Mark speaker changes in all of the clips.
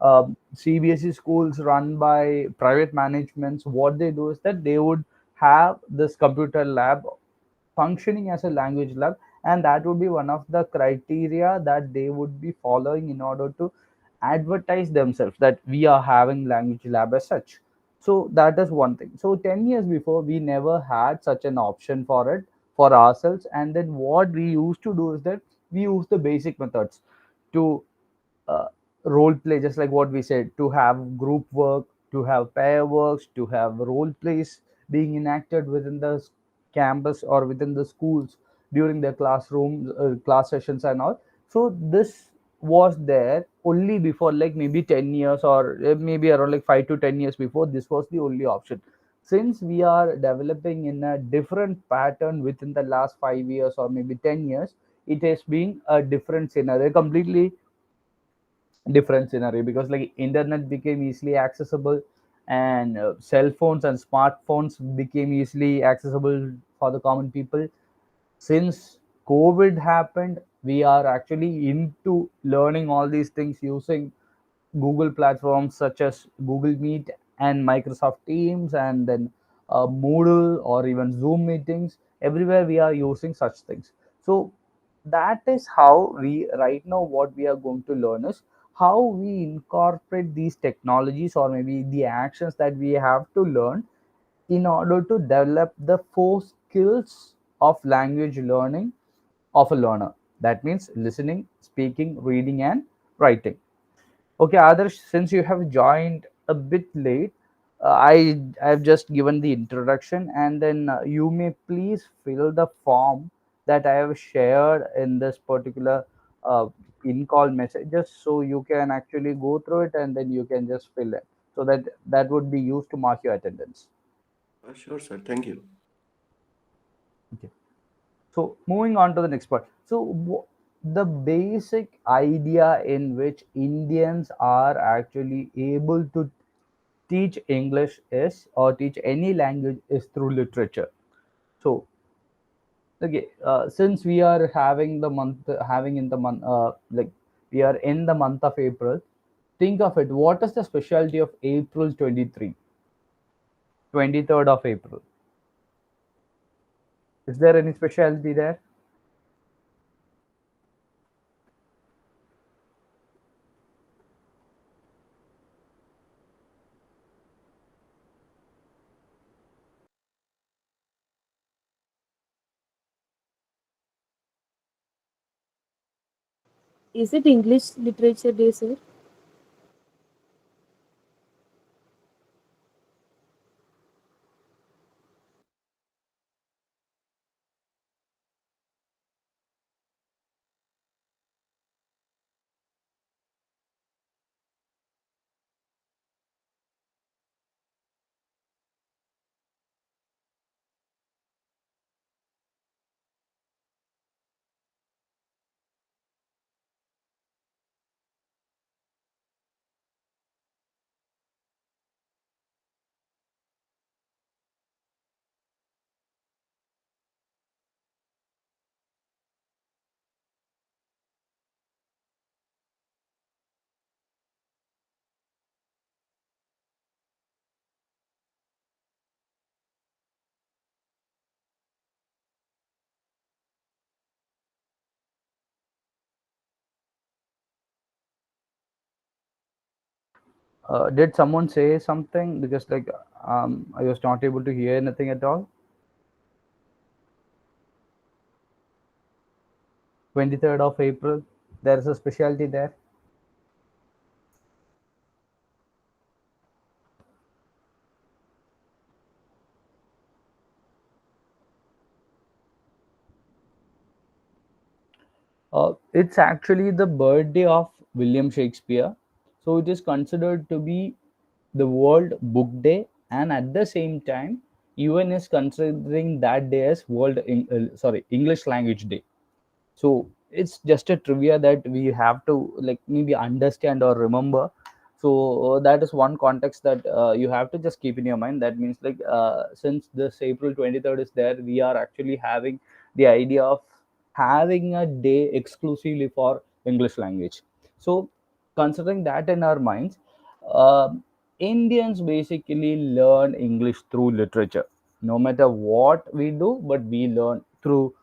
Speaker 1: CBSE schools run by private managements, what they do is that they would have this computer lab functioning as a language lab, and that would be one of the criteria that they would be following in order to advertise themselves that we are having language lab as such. So that is one thing. So 10 years before, we never had such an option for it for ourselves. And then what we used to do is that we use the basic methods to uh, role play, just like what we said, to have group work, to have pair works, to have role plays being enacted within the campus or within the schools during their classroom class sessions and all. So this was there only before, like maybe 10 years, or maybe around like 5 to 10 years before, this was the only option. Since we are developing in a different pattern within the last 5 years or maybe 10 years, it has been a different scenario, completely different scenario, because like internet became easily accessible, and cell phones and smartphones became easily accessible for the common people. Since COVID happened, we are actually into learning all these things using Google platforms such as Google Meet and Microsoft Teams, and then Moodle or even Zoom meetings. Everywhere we are using such things. So that is how we right now what we are going to learn is how we incorporate these technologies, or maybe the actions that we have to learn in order to develop the four skills of language learning of a learner. That means listening, speaking, reading, and writing. Okay, Adarsh, since you have joined a bit late, I have just given the introduction, and then you may please fill the form that I have shared in this particular uh, in-call message, just so you can actually go through it, and then you can just fill it, so that that would be used to mark your attendance.
Speaker 2: Sure, sir. Thank you.
Speaker 1: Okay. So moving on to the next part. So the basic idea in which Indians are actually able to teach English is, or teach any language is, through literature. So okay, since we are having the month, having in the month, like we are in the month of April, think of it. What is the specialty of April 23, 23rd of April? Is there any specialty there?
Speaker 3: Is it English Literature Day, sir?
Speaker 1: Did someone say something? Because like I was not able to hear anything at all. 23rd of April. There is a specialty there. It's actually the birthday of William Shakespeare. So it is considered to be the World Book Day, and at the same time, UN is considering that day as English Language Day. So it's just a trivia that we have to like maybe understand or remember. So that is one context that you have to just keep in your mind. That means like since this April 23rd is there, we are actually having the idea of having a day exclusively for English language. So considering that in our minds, uh, Indians basically learn English through literature. No matter what we do, but we learn through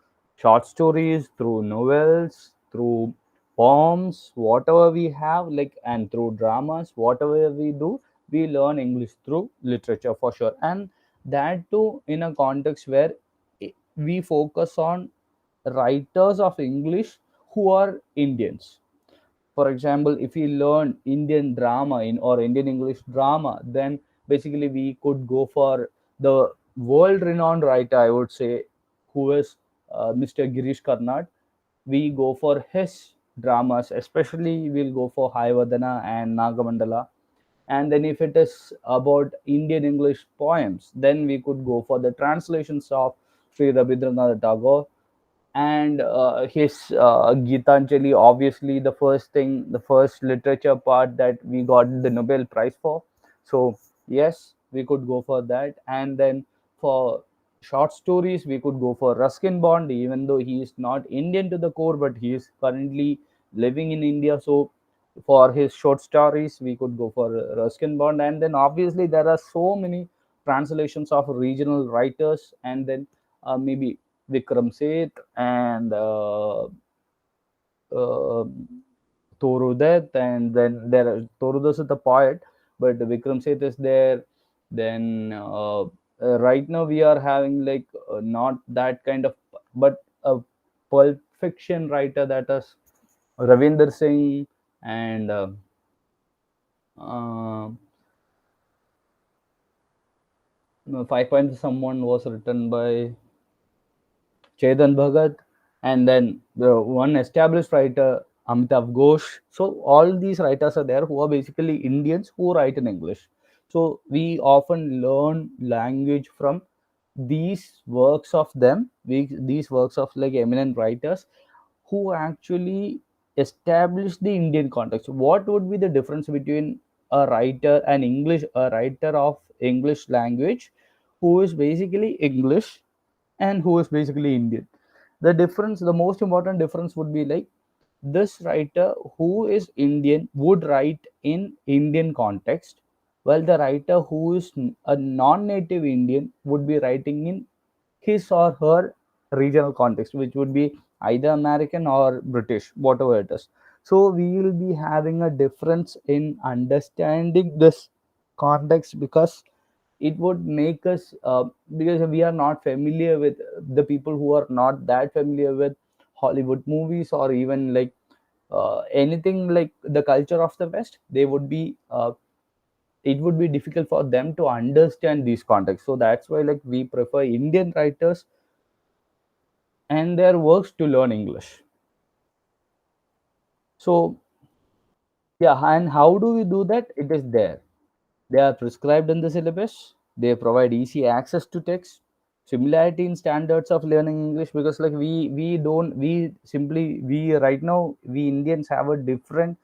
Speaker 1: short stories, through novels, through poems, whatever we have, like, and through dramas, whatever we do, we learn English through literature for sure. And that too in a context where we focus on writers of English who are Indians. For example, if we learn Indian drama in or Indian English drama, then basically we could go for the world renowned writer, I would say, who is Mr. Girish Karnad. We go for his dramas, especially we'll go for Hayavadana and Nagamandala. And then if it is about Indian English poems, then we could go for the translations of Sri Rabindranath Tagore and his Gitanjali, obviously the first thing, the first literature part that we got the Nobel Prize for. So yes, we could go for that. And then for short stories, we could go for Ruskin Bond, even though he is not Indian to the core, but he is currently living in India. So for his short stories, we could go for Ruskin Bond. And then obviously there are so many translations of regional writers, and then maybe Vikram Seth and uh, Torudet, and then there are Torudas is the poet, but Vikram Seth is there. Then right now we are having like not that kind of, but a pulp fiction writer, that is Ravinder Singh, and uh, no, Five Points Someone was written by Chetan Bhagat, and then the one established writer Amitav Ghosh. So all these writers are there who are basically Indians who write in English. So we often learn language from these works of them. These works of like eminent writers who actually established the Indian context. What would be the difference between a writer of English language who is basically English and who is basically Indian? The difference, the most important difference would be like this writer who is Indian would write in Indian context, while the writer who is a non-native Indian would be writing in his or her regional context, which would be either American or British, whatever it is. So we will be having a difference in understanding this context, because it would make us because we are not familiar with the people who are not that familiar with Hollywood movies, or even like anything like the culture of the West. They would be it would be difficult for them to understand these contexts. So that's why like we prefer Indian writers and their works to learn English. So yeah, and how do we do that? It is there. They are prescribed in the syllabus. They provide easy access to text, similarity in standards of learning English, because like we don't we simply we right now we Indians have a different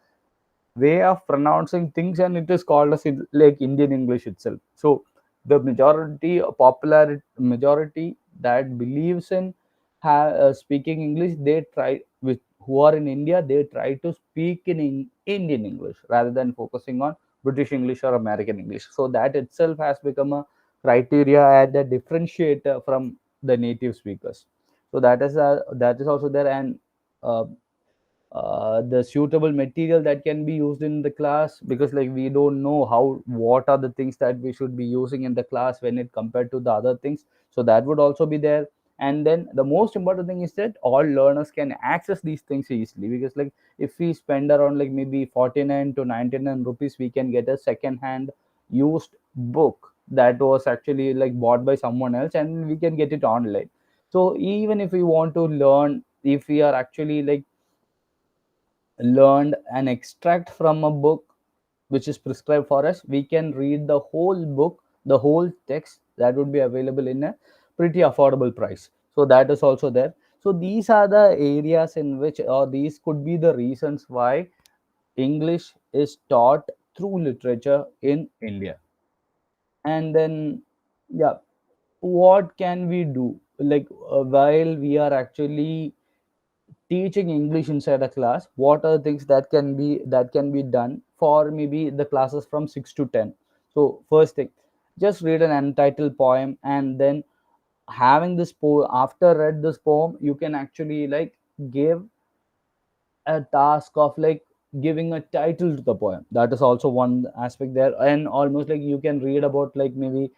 Speaker 1: way of pronouncing things, and it is called as like Indian English itself. So the majority popular majority that believes in speaking English, they try with who are in India, they try to speak in Indian English rather than focusing on British English or American English. So that itself has become a criteria and a differentiator from the native speakers. So that is also there. And uh, the suitable material that can be used in the class, because like we don't know how what are the things that we should be using in the class when it compared to the other things. So that would also be there. And then the most important thing is that all learners can access these things easily, because like if we spend around like maybe 49 to 99 rupees, we can get a second hand used book that was actually like bought by someone else, and we can get it online. So even if we want to learn, if we are actually like learned an extract from a book which is prescribed for us, we can read the whole book, the whole text that would be available in a pretty affordable price. So that is also there. So these are the areas in which, or these could be the reasons why English is taught through literature in India. And then, yeah, what can we do? Like while we are actually teaching English inside a class, what are things that can be done for maybe the classes from 6 to 10. So first thing, just read an untitled poem, and then having this poem, after read this poem, you can actually like give a task of like giving a title to the poem. That is also one aspect there. And almost like you can read about like maybe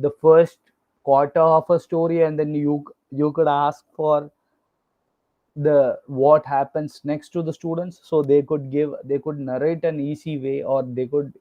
Speaker 1: the first quarter of a story, and then you could ask for the what happens next to the students, so they could narrate an easy way, or they could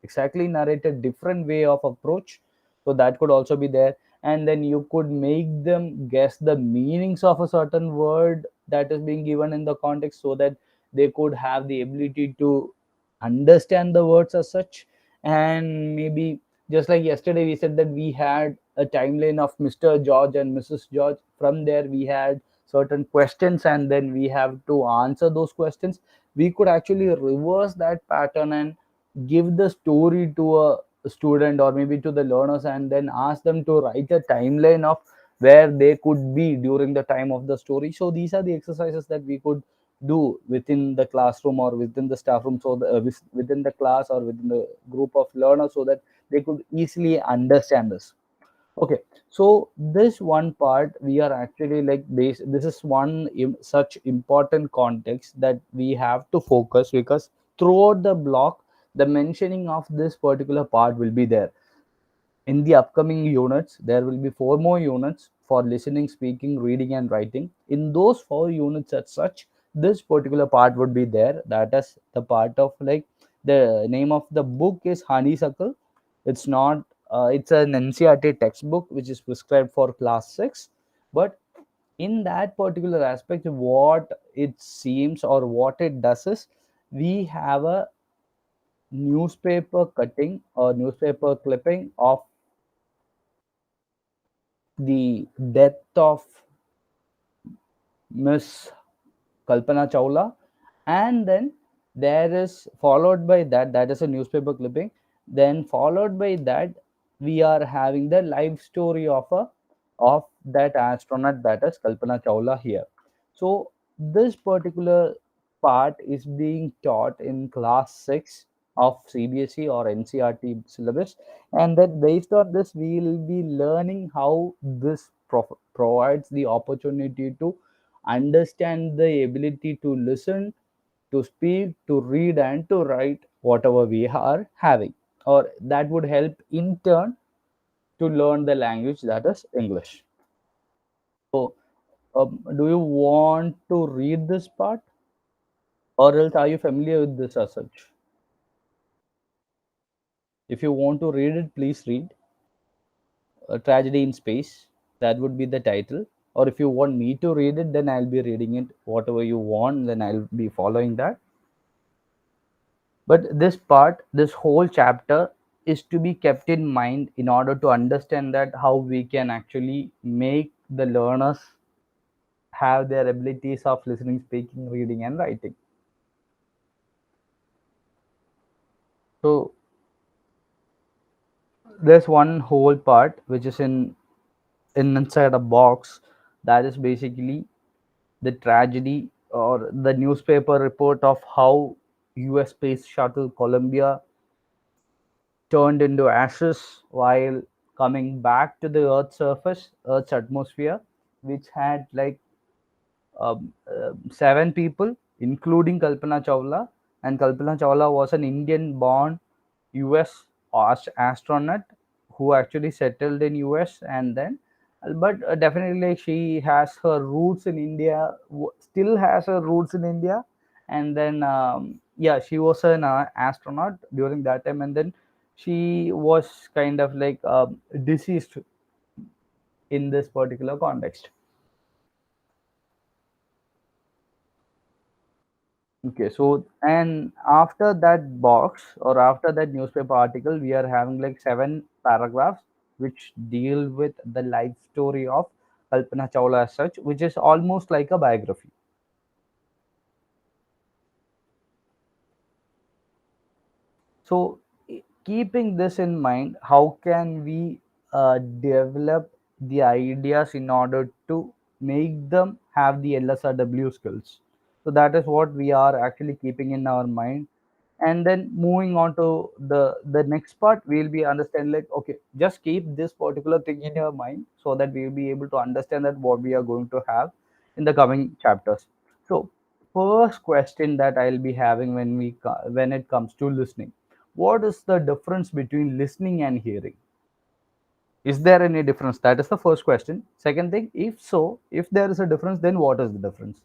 Speaker 1: exactly narrate a different way of approach. So that could also be there. And then you could make them guess the meanings of a certain word that is being given in the context, so that they could have the ability to understand the words as such. And maybe just like yesterday we said that we had a timeline of Mr. George and Mrs. George. From there we had certain questions, and then we have to answer those questions. We could actually reverse that pattern and give the story to a student or maybe to the learners, and then ask them to write a timeline of where they could be during the time of the story. So these are the exercises that we could do within the classroom or within the staff room, so within the class or within the group of learners, so that they could easily understand this. Okay, so this one part we are actually like this is one such important context that we have to focus, because throughout the block the mentioning of this particular part will be there. In the upcoming units, there will be four more units for listening, speaking, reading, and writing. In those four units, as such, this particular part would be there. That is the part of like the name of the book is Honeysuckle. It's not. It's an NCRT textbook which is prescribed for class six, but in that particular aspect, what it seems or what it does is we have a newspaper cutting or newspaper clipping of the death of Miss Kalpana Chawla, and then there is followed by that, that is a newspaper clipping. Then followed by that, we are having the life story of that astronaut, that is Kalpana Chawla here. So this particular part is being taught in class 6 of CBSE or NCRT syllabus, and then based on this we will be learning how this provides the opportunity to understand, the ability to listen, to speak, to read, and to write whatever we are having, or that would help in turn to learn the language, that is English. So, do you want to read this part, or else are you familiar with this as such? If you want to read it, please read. A Tragedy in Space. That would be the title. Or if you want me to read it, then I'll be reading it. Whatever you want, then I'll be following that. But this part, this whole chapter is to be kept in mind in order to understand that how we can actually make the learners have their abilities of listening, speaking, reading, and writing. So there's one whole part which is in inside a box, that is basically the tragedy or the newspaper report of how US space shuttle Columbia turned into ashes while coming back to the Earth's surface, Earth's atmosphere, which had like seven people, including Kalpana Chawla. And Kalpana Chawla was an Indian born US astronaut who actually settled in US, and then but definitely she has her roots in India, still has her roots in India. And then yeah, she was an astronaut during that time, and then she was kind of like deceased in this particular context. Okay, so and after that box or after that newspaper article, we are having like seven paragraphs which deal with the life story of Kalpana Chawla as such, which is almost like a biography. So, keeping this in mind, how can we develop the ideas in order to make them have the LSRW skills. So that is what we are actually keeping in our mind. And then moving on to the next part, we'll be understand like, okay, just keep this particular thing in your mind so that we'll be able to understand that what we are going to have in the coming chapters. So first question that I'll be having when it comes to listening, what is the difference between listening and hearing? Is there any difference? That is the first question. Second thing, if so, if there is a difference, then what is the difference?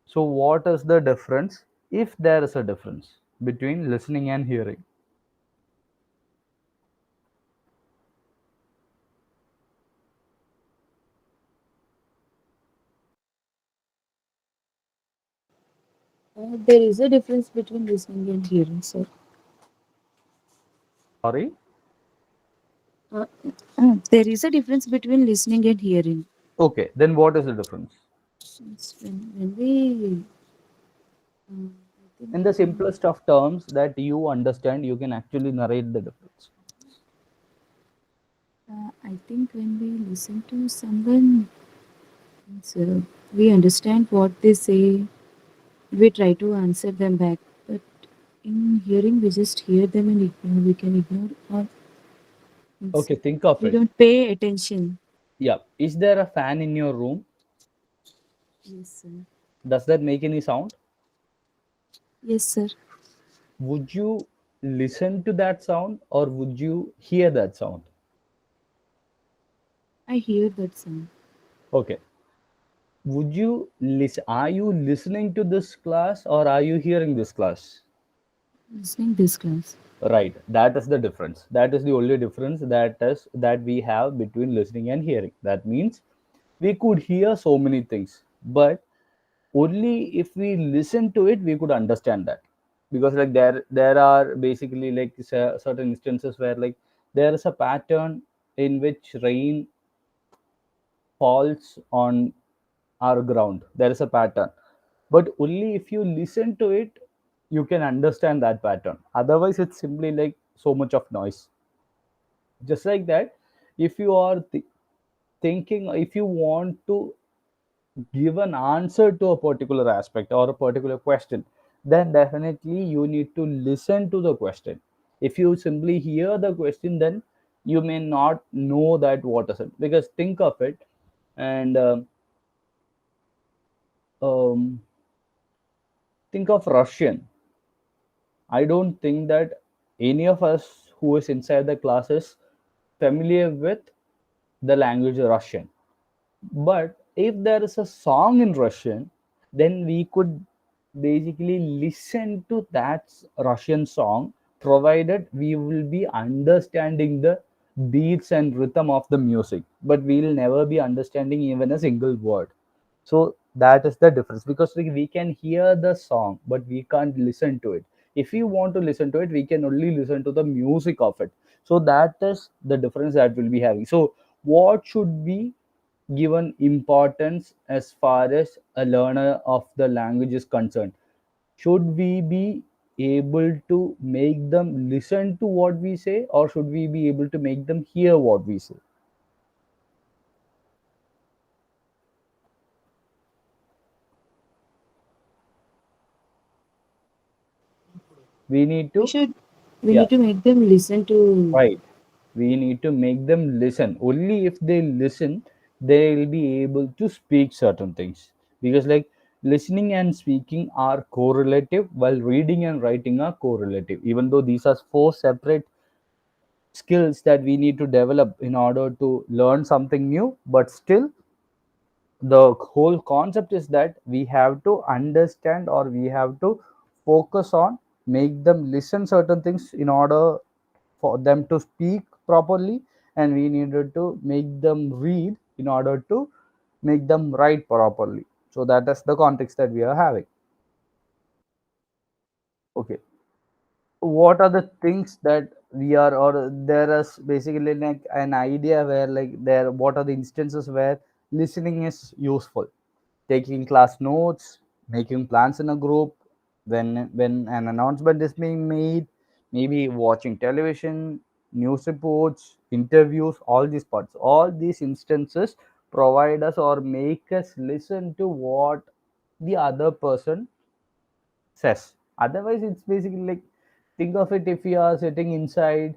Speaker 1: So what is the difference, if there is a difference between listening and hearing?
Speaker 3: There is a difference between listening and hearing, sir.
Speaker 1: Sorry.
Speaker 3: Uh, there is a difference between listening and hearing.
Speaker 1: Okay, then what is the difference?
Speaker 3: Since when we, I think,
Speaker 1: In the simplest of terms that you understand, you can actually narrate the difference.
Speaker 3: I think when we listen to someone, so we understand what they say, we try to answer them back. But in hearing, we just hear them and ignore. We can ignore, or means
Speaker 1: Okay, think of
Speaker 3: we
Speaker 1: it.
Speaker 3: don't pay attention.
Speaker 1: Yeah, is there a fan in your room?
Speaker 3: Yes, sir.
Speaker 1: Does that make any sound?
Speaker 3: Yes, sir.
Speaker 1: Would you listen to that sound or would you hear that sound?
Speaker 3: I hear that sound.
Speaker 1: Okay, would you listen? Are you listening to this class or are you hearing this class?
Speaker 3: Listening this class.
Speaker 1: Right, that is the difference. That is the only difference that we have between listening and hearing. That means we could hear so many things, but only if we listen to it we could understand that. Because like there are basically like certain instances where like there is a pattern in which rain falls on our ground. There is a pattern, but only if you listen to it you can understand that pattern. Otherwise it's simply like so much of noise. Just like that, if you are thinking, if you want to give an answer to a particular aspect or a particular question, then definitely you need to listen to the question. If you simply hear the question, then you may not know that what is it. Because think of it, and um, think of Russian. I don't think that any of us who is inside the class is familiar with the language Russian. But if there is a song in Russian, then we could basically listen to that Russian song, provided we will be understanding the beats and rhythm of the music. But we'll never be understanding even a single word. So that is the difference, because like, we can hear the song but we can't listen to it. If we want to listen to it, we can only listen to the music of it. So that is the difference that we'll be having. So what should be given importance as far as a learner of the language is concerned? Should we be able to make them listen to what we say, or should we be able to make them hear what we say? We need
Speaker 3: We
Speaker 1: to,
Speaker 3: should. We
Speaker 1: yeah,
Speaker 3: need to make them listen to.
Speaker 1: right. We need to make them listen. Only if they listen, they will be able to speak certain things. Because, like, listening and speaking are correlative, while reading and writing are correlative. Even though these are four separate skills that we need to develop in order to learn something new, but still, the whole concept is that we have to understand, or we have to focus on make them listen certain things in order for them to speak properly, and we needed to make them read in order to make them write properly. So that is the context that we are having. Okay, what are the things that we are, or there is basically like an idea where like there, what are the instances where listening is useful? Taking class notes, making plans in a group, when an announcement is being made, maybe watching television, news reports, interviews, all these parts, all these instances provide us or make us listen to what the other person says. Otherwise, it's basically like, think of it, if we are sitting inside,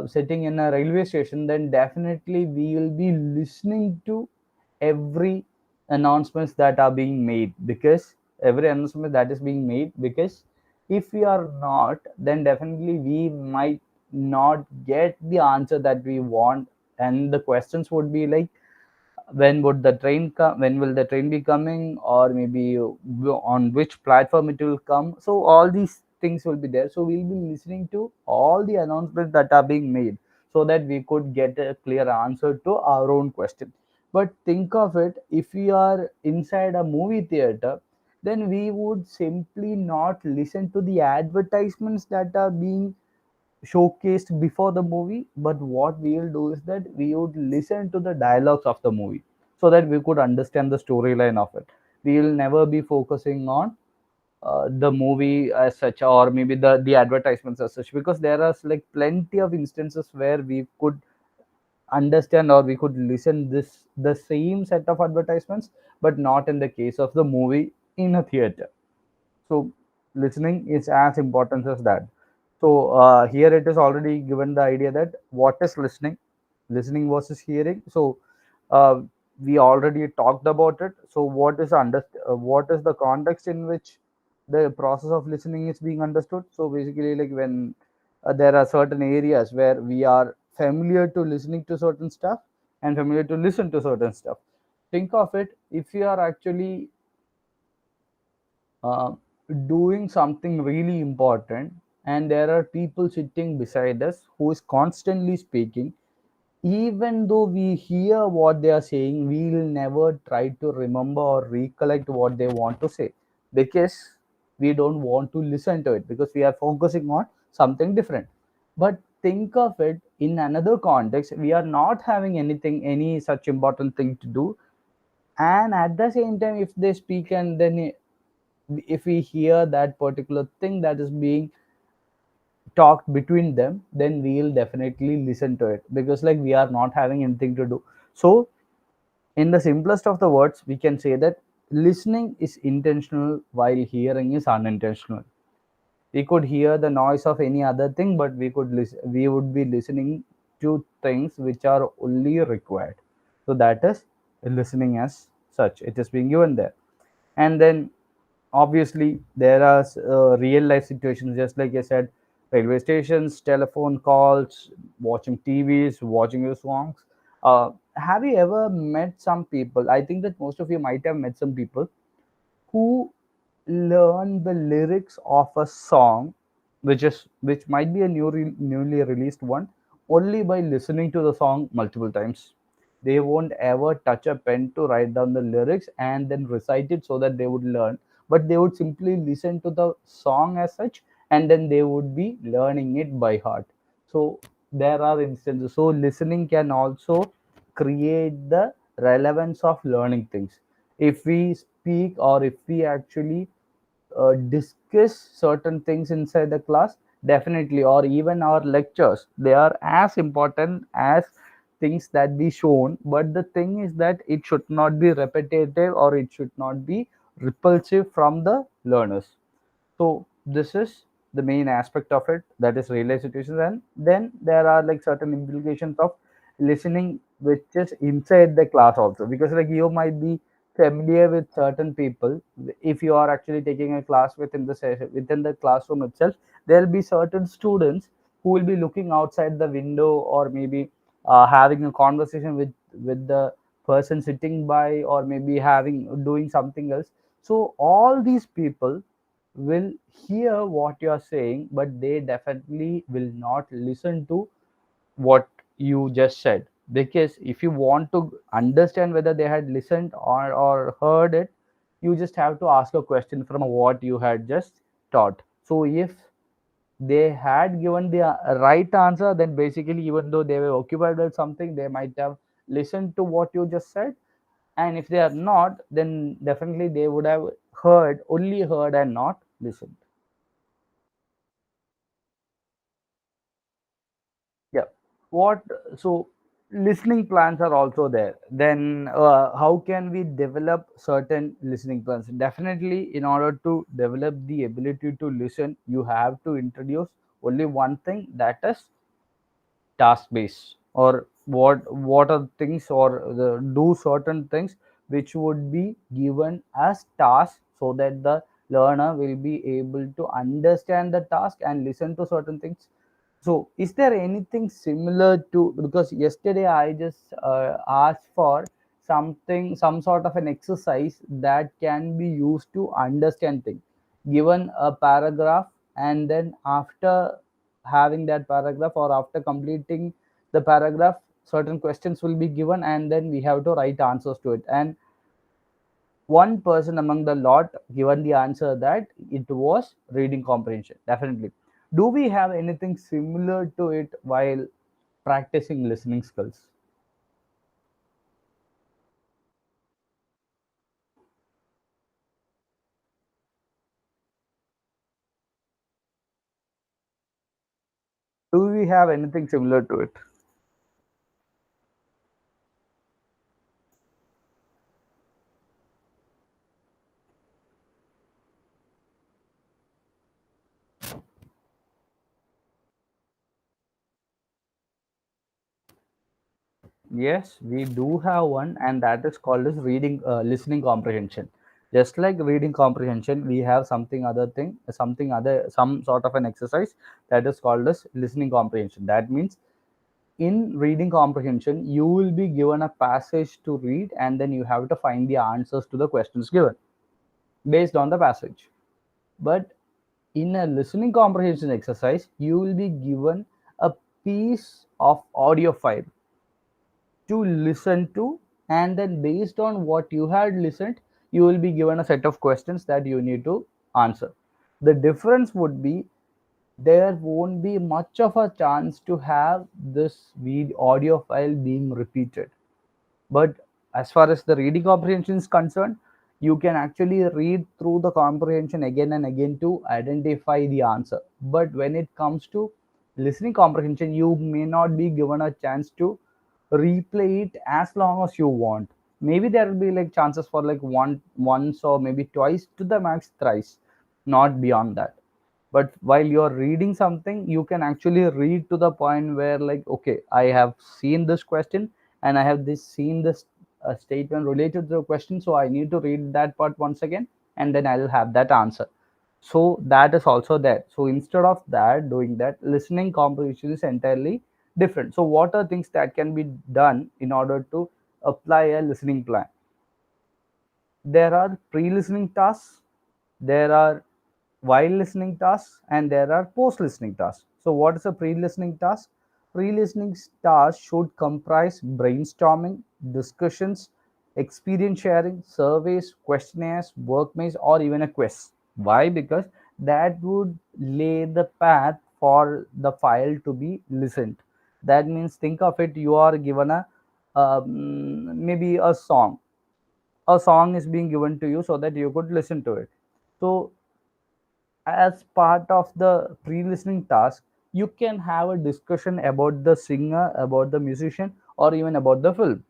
Speaker 1: sitting in a railway station, then definitely we will be listening to every announcements that are being made, because every announcement that is being made, because if we are not, then definitely we might not get the answer that we want. And the questions would be like, when would the train come, when will the train be coming, or maybe on which platform it will come. So all these things will be there, so we'll be listening to all the announcements that are being made, so that we could get a clear answer to our own question. But think of it, if we are inside a movie theater, then we would simply not listen to the advertisements that are being showcased before the movie, but what we will do is that we would listen to the dialogues of the movie, so that we could understand the storyline of it. We will never be focusing on the movie as such, or maybe the advertisements as such, because there are like plenty of instances where we could understand or we could listen this the same set of advertisements, but not in the case of the movie in a theater. So listening is as important as that. So here it is already given the idea that what is listening, listening versus hearing. So uh, we already talked about it. So what is the context in which the process of listening is being understood? So basically, like when there are certain areas where we are familiar to listening to certain stuff and familiar to listen to certain stuff. Think of it, if you are actually uh, doing something really important, and there are people sitting beside us who is constantly speaking, even though we hear what they are saying, we will never try to remember or recollect what they want to say, because we don't want to listen to it, because we are focusing on something different. But think of it in another context, we are not having anything, any such important thing to do, and at the same time if they speak, and then if we hear that particular thing that is being talked between them, then we'll definitely listen to it, because like we are not having anything to do. So in the simplest of the words, we can say that listening is intentional while hearing is unintentional. We could hear the noise of any other thing, but we would be listening to things which are only required. So that is listening as such, it is being given there. And then obviously there are real life situations, just like I said, railway stations, telephone calls, watching tvs, watching your songs. Have you ever met some people, I think that most of you might have met some people who learn the lyrics of a song, which might be a newly released one, only by listening to the song multiple times. They won't ever touch a pen to write down the lyrics and then recite it so that they would learn, but they would simply listen to the song as such, and then they would be learning it by heart. So there are instances. So listening can also create the relevance of learning things. If we speak, or if we actually discuss certain things inside the class, definitely, or even our lectures, they are as important as things that be shown, but the thing is that it should not be repetitive, or it should not be repulsive from the learners. So this is the main aspect of it, that is real life situations. And then there are like certain implications of listening which is inside the class also, because like you might be familiar with certain people. If you are actually taking a class within the session, within the classroom itself, there'll be certain students who will be looking outside the window, or maybe having a conversation with the person sitting by, or maybe having doing something else. So all these people will hear what you are saying, but they definitely will not listen to what you just said. Because if you want to understand whether they had listened or heard it, you just have to ask a question from what you had just taught. So if they had given the right answer, then basically, even though they were occupied with something, they might have listened to what you just said. And if they are not, then definitely they would have heard, only heard, and not listened. Yeah. What so listening plans are also there. Then how can we develop certain listening plans? Definitely, in order to develop the ability to listen, you have to introduce only one thing, that is task based, or what are things, or do certain things which would be given as task, so that the learner will be able to understand the task and listen to certain things. So is there anything similar to, because yesterday I just asked for something, some sort of an exercise that can be used to understand things, given a paragraph, and then after having that paragraph, or after completing the paragraph, certain questions will be given, and then we have to write answers to it, and one person among the lot given the answer that it was reading comprehension. Definitely, do we have anything similar to it while practicing listening skills? Do we have anything similar to it? Yes, we do have one, and that is called as listening comprehension. Just like reading comprehension, we have something other thing, something other, some sort of an exercise that is called as listening comprehension. That means in reading comprehension, you will be given a passage to read, and then you have to find the answers to the questions given based on the passage. But in a listening comprehension exercise, you will be given a piece of audio file to listen to, and then based on what you had listened, you will be given a set of questions that you need to answer. The difference would be, there won't be much of a chance to have this audio file being repeated. But as far as the reading comprehension is concerned, you can actually read through the comprehension again and again to identify the answer. But when it comes to listening comprehension, you may not be given a chance to replay it as long as you want. Maybe there will be like chances for like once or maybe twice, to the max thrice, not beyond that. But while you're reading something, you can actually read to the point where, like, okay, I have seen this question, and I have this seen this statement related to the question, so I need to read that part once again, and then I'll have that answer. So that is also there. So instead of that, doing that, listening comprehension is entirely different. So what are things that can be done in order to apply a listening plan? There are pre-listening tasks, there are while listening tasks, and there are post-listening tasks. So what is a pre-listening task? Pre-listening tasks should comprise brainstorming, discussions, experience sharing, surveys, questionnaires, workmates, or even a quiz. Why? Because that would lay the path for the file to be listened. That means, think of it, you are given a maybe a song is being given to you so that you could listen to it. So as part of the pre-listening task, you can have a discussion about the singer, about the musician, or even about the film.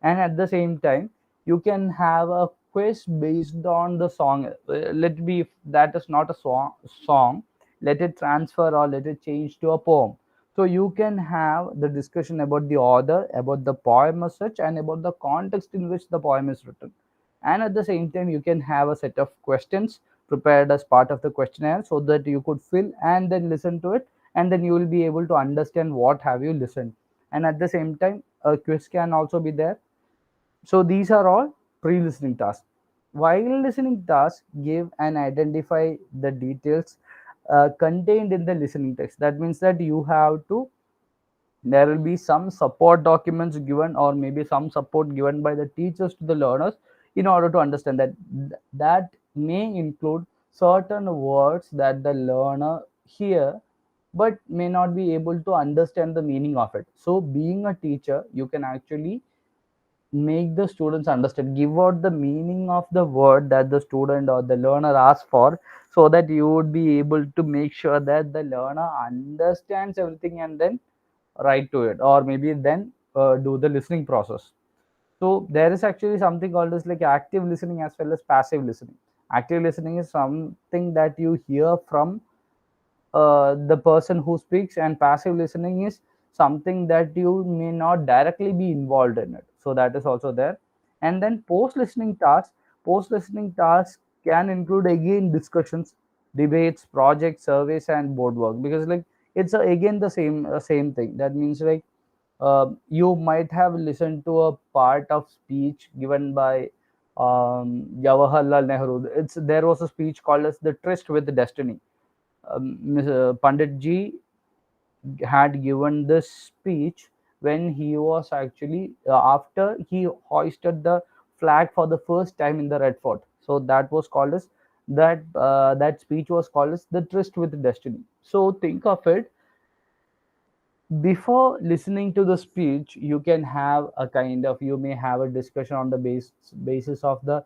Speaker 1: And at the same time, you can have a quiz based on the song. Let it be, if that is not a song, let it transfer or let it change to a poem. So you can have the discussion about the author, about the poem as such, and about the context in which the poem is written. And at the same time, you can have a set of questions prepared as part of the questionnaire, so that you could fill and then listen to it, and then you will be able to understand what have you listened. And at the same time, a quiz can also be there. So these are all pre-listening tasks. While listening tasks give and identify the details contained in the listening text. That means that you have to, there will be some support documents given, or maybe some support given by the teachers to the learners, in order to understand that. That may include certain words that the learner hear, but may not be able to understand the meaning of it. So being a teacher, you can actually make the students understand, give out the meaning of the word that the student or the learner asks for, so that you would be able to make sure that the learner understands everything and then write to it, or maybe then do the listening process. So there is actually something called as like active listening as well as passive listening. Active listening is something that you hear from the person who speaks, and passive listening is something that you may not directly be involved in it, so that is also there. And then post listening tasks can include again discussions, debates, projects, surveys, and board work, because like it's again the same thing. That means like you might have listened to a part of speech given by Jawaharlal Nehru. It's There was a speech called as the Tryst with Destiny. Pandit ji had given this speech when he was actually after he hoisted the flag for the first time in the Red Fort. So that was called as that speech was called as the Tryst with Destiny. So think of it, before listening to the speech you can have a kind of, you may have a discussion on the basis of the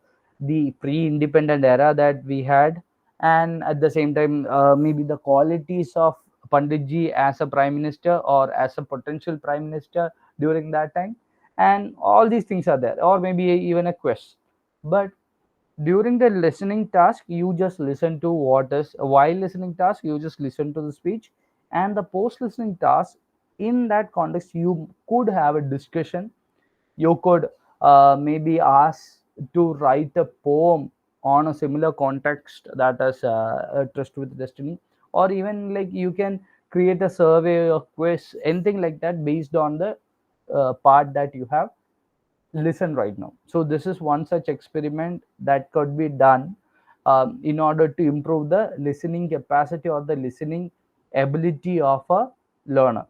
Speaker 1: pre-independent era that we had, and at the same time maybe the qualities of Panditji as a prime minister or as a potential prime minister during that time, and all these things are there, or maybe even a quest. But during the listening task you just listen to what is, while listening task you just listen to the speech, and the post listening task, in that context you could have a discussion. You could maybe ask to write a poem on a similar context, that is a Trust with Destiny, or even like you can create a survey or quiz, anything like that based on the part that you have listen right now. So this is one such experiment that could be done in order to improve the listening capacity or the listening ability of a learner.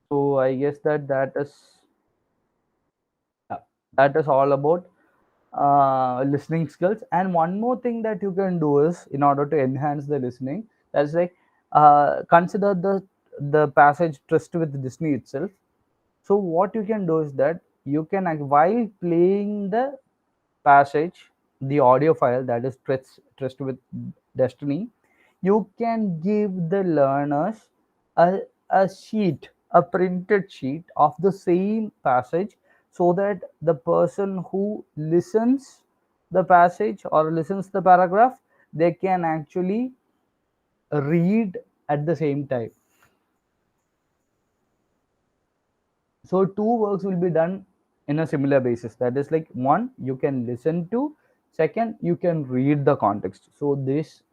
Speaker 1: So I guess yeah, that is all about listening skills. And one more thing that you can do is, in order to enhance the listening, that's like consider the passage Trust with Disney itself. So what you can do is that you can while playing the passage, the audio file that is Trust with Destiny, you can give the learners a sheet, a printed sheet of the same passage, so that the person who listens the passage or listens the paragraph, they can actually read at the same time. So two works will be done in a similar basis, that is like, one you can listen to, second you can read the context. So these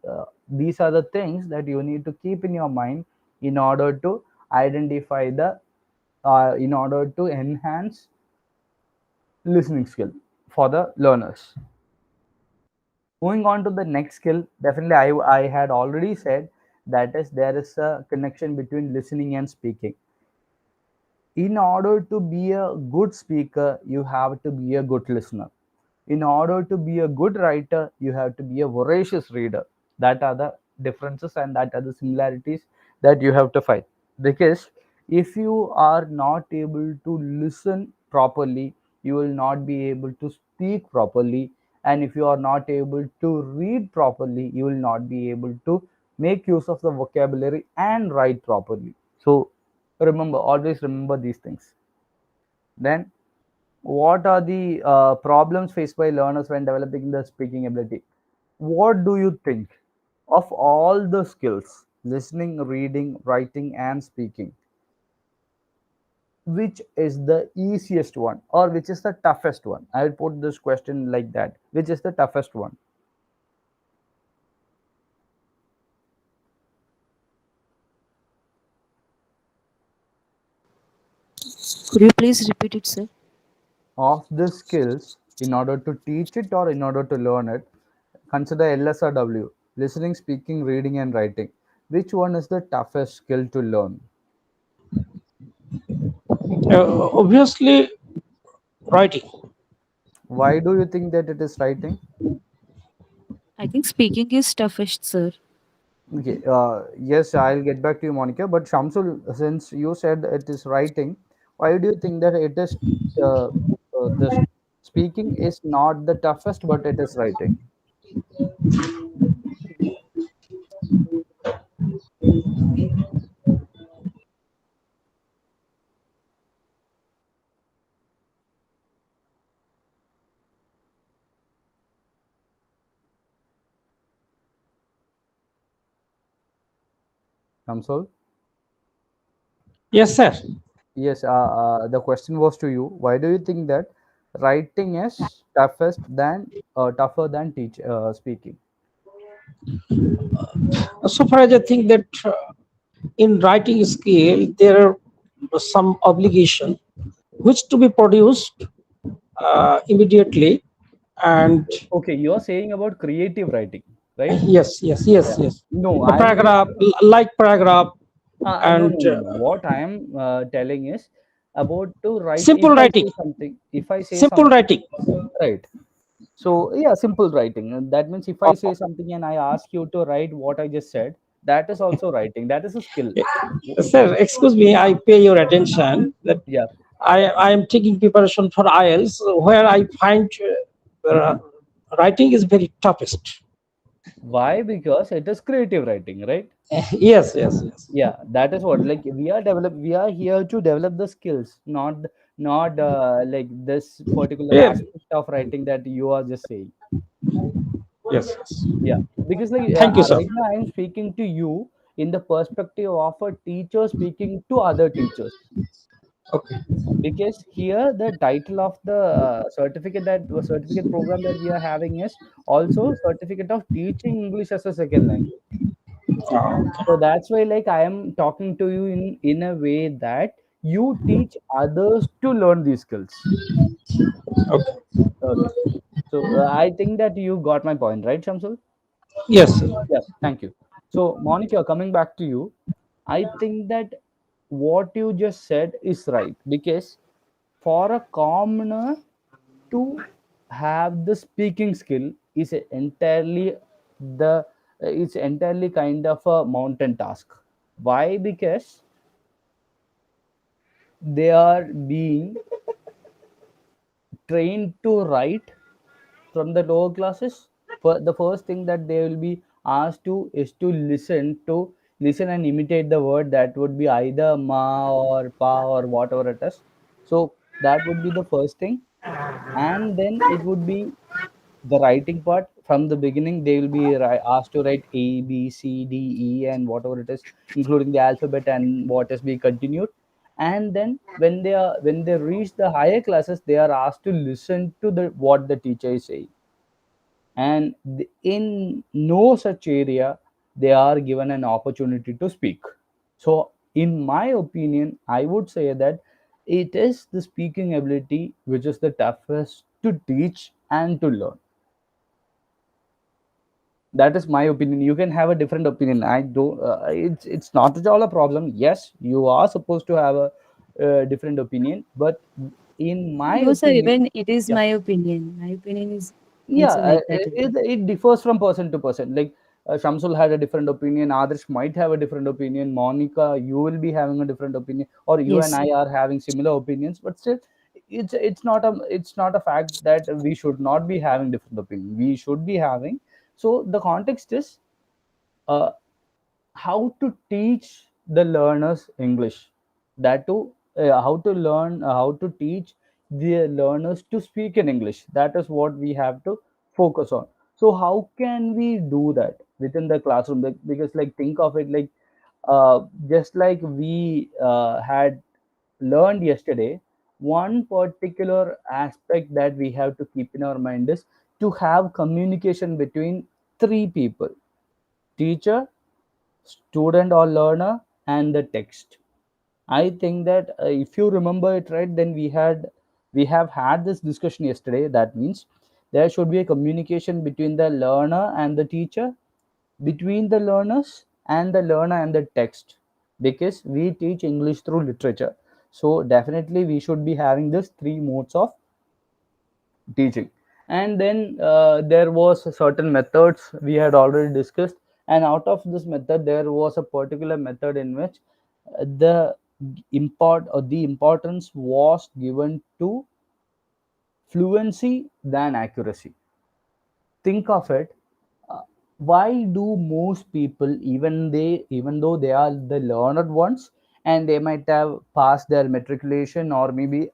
Speaker 1: are the things that you need to keep in your mind in order to identify the in order to enhance listening skill for the learners. Moving on to the next skill, definitely I had already said, that is there is a connection between listening and speaking. In order to be a good speaker, you have to be a good listener. In order to be a good writer, you have to be a voracious reader. That are the differences and that are the similarities that you have to find. Because if you are not able to listen properly, you will not be able to speak properly. And if you are not able to read properly, you will not be able to make use of the vocabulary and write properly. So remember, always remember these things. Then what are the problems faced by learners when developing the speaking ability? What do you think, of all the skills, listening, reading, writing, and speaking, which is the easiest one or which is the toughest one? I will put this question like that: which is the toughest one?
Speaker 3: Could you please repeat it, sir?
Speaker 1: Of the skills, in order to teach it or in order to learn it, consider LSRW: listening, speaking, reading, and writing. Which one is the toughest skill to learn?
Speaker 4: Obviously, writing.
Speaker 1: Why do you think that it is writing?
Speaker 3: I think speaking is toughest, sir.
Speaker 1: Okay, yes, I'll get back to you, Monica. But Shamsul, since you said it is writing, why do you think that it is uh, the speaking is not the toughest, but it is writing. Kamsol?
Speaker 4: Yes, sir.
Speaker 1: Yes, the question was to you. Why do you think that writing is toughest than tougher than speaking?
Speaker 4: So far as I think that in writing skill, there are some obligation which to be produced immediately, and
Speaker 1: Okay, you are saying about creative writing, right?
Speaker 4: yes, yes, yes,
Speaker 1: Yeah.
Speaker 4: yes.
Speaker 1: No,
Speaker 4: The
Speaker 1: I am just
Speaker 4: paragraph, like paragraph,
Speaker 1: no,
Speaker 4: and
Speaker 1: no, no, no. What I am telling is about to write. If
Speaker 4: simple
Speaker 1: I
Speaker 4: writing,
Speaker 1: say something, if I say
Speaker 4: simple
Speaker 1: something,
Speaker 4: writing.
Speaker 1: right? So yeah, simple writing. And that means if I say something and I ask you to write what I just said, that is also writing. That is a skill.
Speaker 4: Sir, excuse me, I pay your attention that
Speaker 1: Yeah.
Speaker 4: I am taking preparation for IELTS, where I find writing is very toughest.
Speaker 1: Why? Because it is creative writing, right?
Speaker 4: Yes, yes, yes.
Speaker 1: Yeah, that is what, like, we are here to develop the skills, not like this particular
Speaker 4: Yeah,
Speaker 1: aspect of writing that you are just saying.
Speaker 4: yes, yes.
Speaker 1: Yeah, because like
Speaker 4: Thank you, sir.
Speaker 1: right now I'm speaking to you in the perspective of a teacher speaking to other teachers,
Speaker 4: Okay.
Speaker 1: because here the title of the certificate program that we are having is also certificate of teaching English as a second language. So that's why, like, I am talking to you in a way that you teach others to learn these skills.
Speaker 4: Okay.
Speaker 1: Okay. So I think that you got my point, right, Shamsul?
Speaker 4: Yes, sir.
Speaker 1: Yeah, thank you. So, Monica, coming back to you, I think that what you just said is right, because for a commoner to have the speaking skill is entirely the it's entirely kind of a mountain task. Why? Because they are being trained to write from the lower classes. For the first thing that they will be asked to is to listen and imitate the word that would be either ma or pa or whatever it is. So that would be the first thing, and then it would be the writing part. From the beginning they will be asked to write A, B, C, D, E, and whatever it is, including the alphabet and what is be continued. And then when they reach the higher classes, they are asked to listen to the what the teacher is saying. And in no such area they are given an opportunity to speak. So in my opinion, I would say that it is the speaking ability which is the toughest to teach and to learn. That is my opinion. You can have a different opinion. I don't it's not at all a problem. Yes, you are supposed to have a different opinion, but in my
Speaker 3: No, sir,
Speaker 1: opinion,
Speaker 3: even it is
Speaker 1: yeah,
Speaker 3: my opinion. My opinion is
Speaker 1: yeah,
Speaker 3: also like that only.
Speaker 1: it differs from person to person. Like Shamsul had a different opinion, Adarsh might have a different opinion, Monica, you will be having a different opinion, or you and
Speaker 3: Yes,
Speaker 1: I
Speaker 3: sir.
Speaker 1: are having similar opinions. But still, it's not a fact that we should not be having different opinion. We should be having. So the context is uh, how to teach the learners English. That too, how to teach the learners to speak in English. That is what we have to focus on. So how can we do that within the classroom? Because, like, think of it like just like we had learned yesterday, one particular aspect that we have to keep in our mind is to have communication between three people: teacher, student or learner, and the text. I think that if you remember it right, then we have had this discussion yesterday. That means there should be a communication between the learner and the teacher, between the learners and the learner and the text, because we teach English through literature. So definitely we should be having this three modes of teaching. And then there was a certain methods we had already discussed, and out of this method there was a particular method in which the importance was given to fluency than accuracy. Think of it. uh, why do most people, even though they are the learned ones and they might have passed their matriculation, or maybe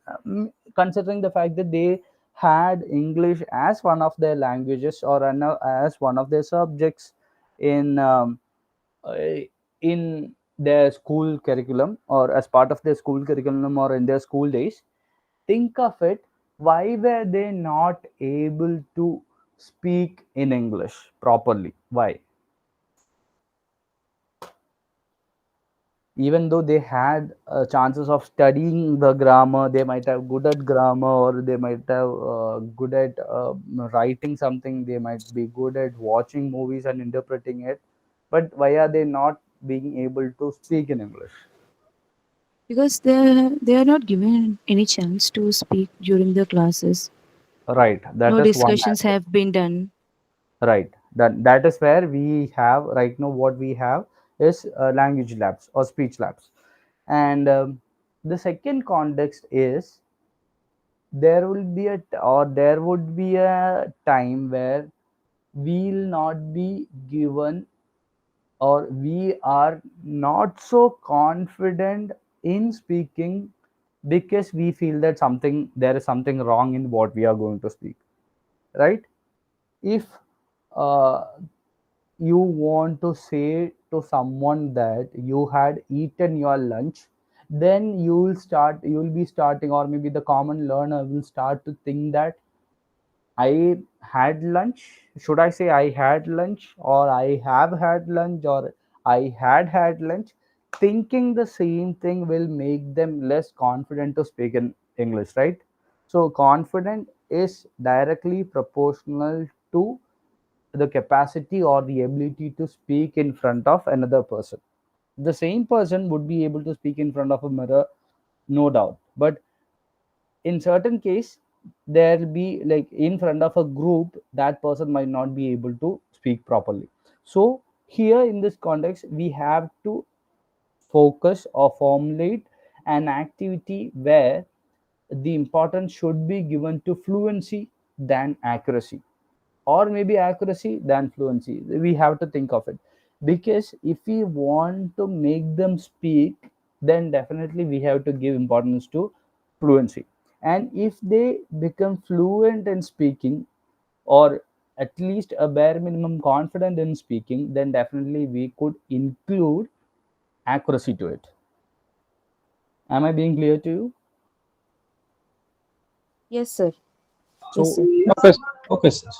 Speaker 1: considering the fact that they had English as one of their languages, or as one of their subjects in uh, in their school curriculum, or as part of their school curriculum, or in their school days, think of it, why were they not able to speak in English properly? Why? Even though they had chances of studying the grammar, they might have good at grammar, or they might have good at writing something, they might be good at watching movies and interpreting it, but why are they not being able to speak in English?
Speaker 3: Because they are not given any chance to speak during the classes.
Speaker 1: Right, that
Speaker 3: No
Speaker 1: is one
Speaker 3: discussions
Speaker 1: aspect.
Speaker 3: have been done.
Speaker 1: Right, that is where we have right now, what we have is language labs or speech labs. And the second context is, there will be there would be a time where we'll not be given, or we are not so confident in speaking, because we feel that there is something wrong in what we are going to speak, right? If uh, you want to say to someone that you had eaten your lunch, then you'll be starting, or maybe the common learner will start to think that I had lunch. Should I say I had lunch, or I have had lunch, or I had lunch? Thinking the same thing will make them less confident to speak in English, right? So confident is directly proportional to the capacity or the ability to speak in front of another person. The same person would be able to speak in front of a mirror, no doubt, but in certain case, there'll be like in front of a group, that person might not be able to speak properly. So here in this context, we have to focus or formulate an activity where the importance should be given to fluency than accuracy, or maybe accuracy than fluency. We have to think of it, because if we want to make them speak, then definitely we have to give importance to fluency. And if they become fluent in speaking, or at least a bare minimum confident in speaking, then definitely we could include accuracy to it. Am I being clear to you?
Speaker 3: Yes, sir. Yes,
Speaker 1: So
Speaker 3: sir.
Speaker 4: Okay, okay, sir.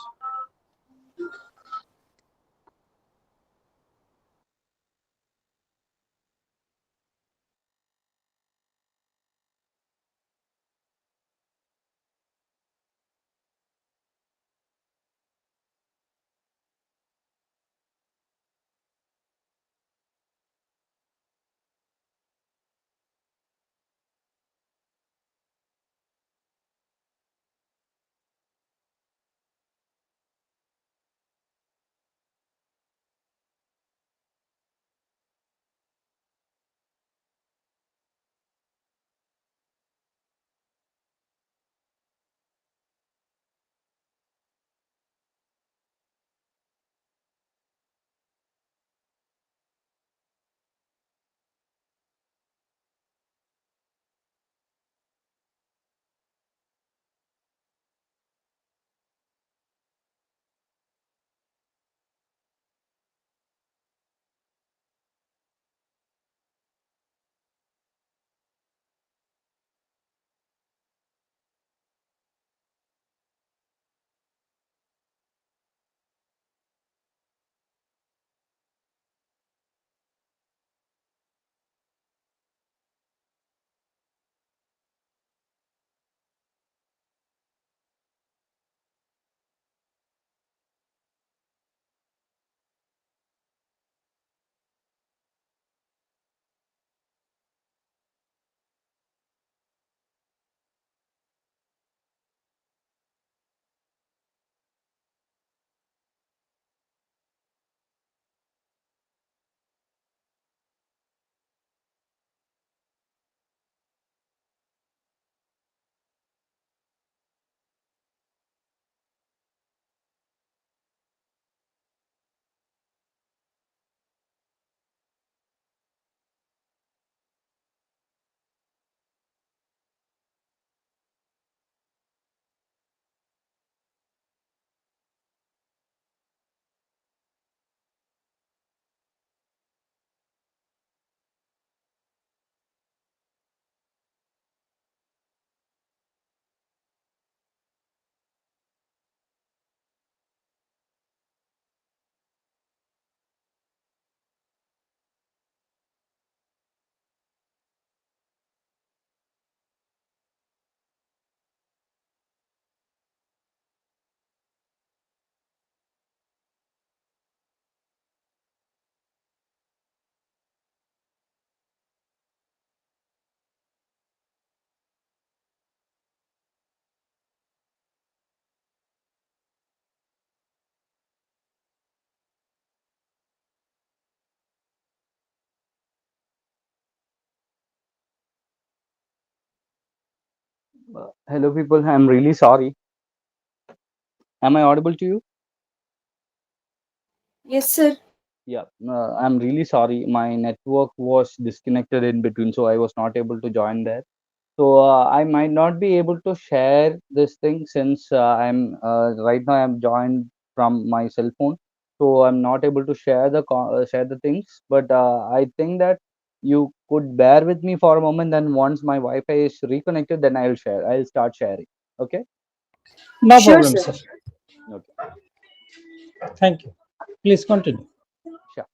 Speaker 1: Hello, people. I'm really sorry. Am I audible to you?
Speaker 3: Yes, sir.
Speaker 1: Yeah, I'm really sorry. My network was disconnected in between, so I was not able to join there. So I might not be able to share this thing since I'm right now I'm joined from my cell phone, so I'm not able to share share the things. But I think that you could bear with me for a moment. Then once my Wi-Fi is reconnected, then I'll share. I'll start sharing. Okay.
Speaker 4: No
Speaker 3: Sure,
Speaker 4: problem,
Speaker 3: sir.
Speaker 4: sir.
Speaker 1: Okay.
Speaker 4: Thank you. Please continue.
Speaker 1: Sure.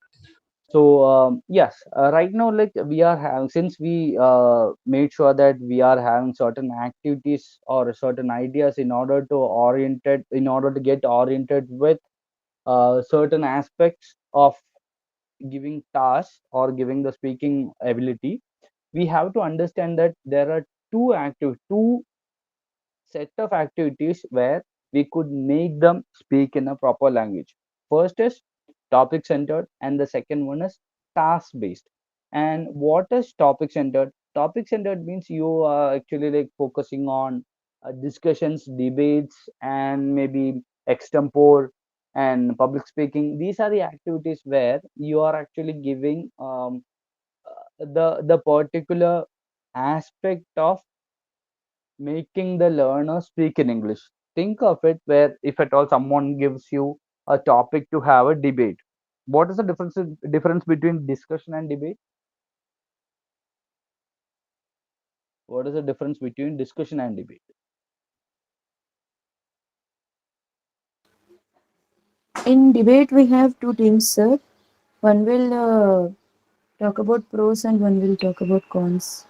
Speaker 1: So yes, right now like we are having since we made sure that we are having certain activities or certain ideas in order to get oriented with certain aspects of giving tasks or giving the speaking ability. We have to understand that there are two set of activities where we could make them speak in a proper language. First is topic centered, and the second one is task based. And what is topic centered? Topic centered means you are actually like focusing on discussions, debates, and maybe extempore and public speaking. These are the activities where you are actually giving the particular aspect of making the learner speak in English. Think of it where if at all someone gives you a topic to have a debate. What is the difference between discussion and debate? What is the difference between discussion and debate?
Speaker 3: In debate, we have two teams, sir. One will talk about pros and one will talk about cons.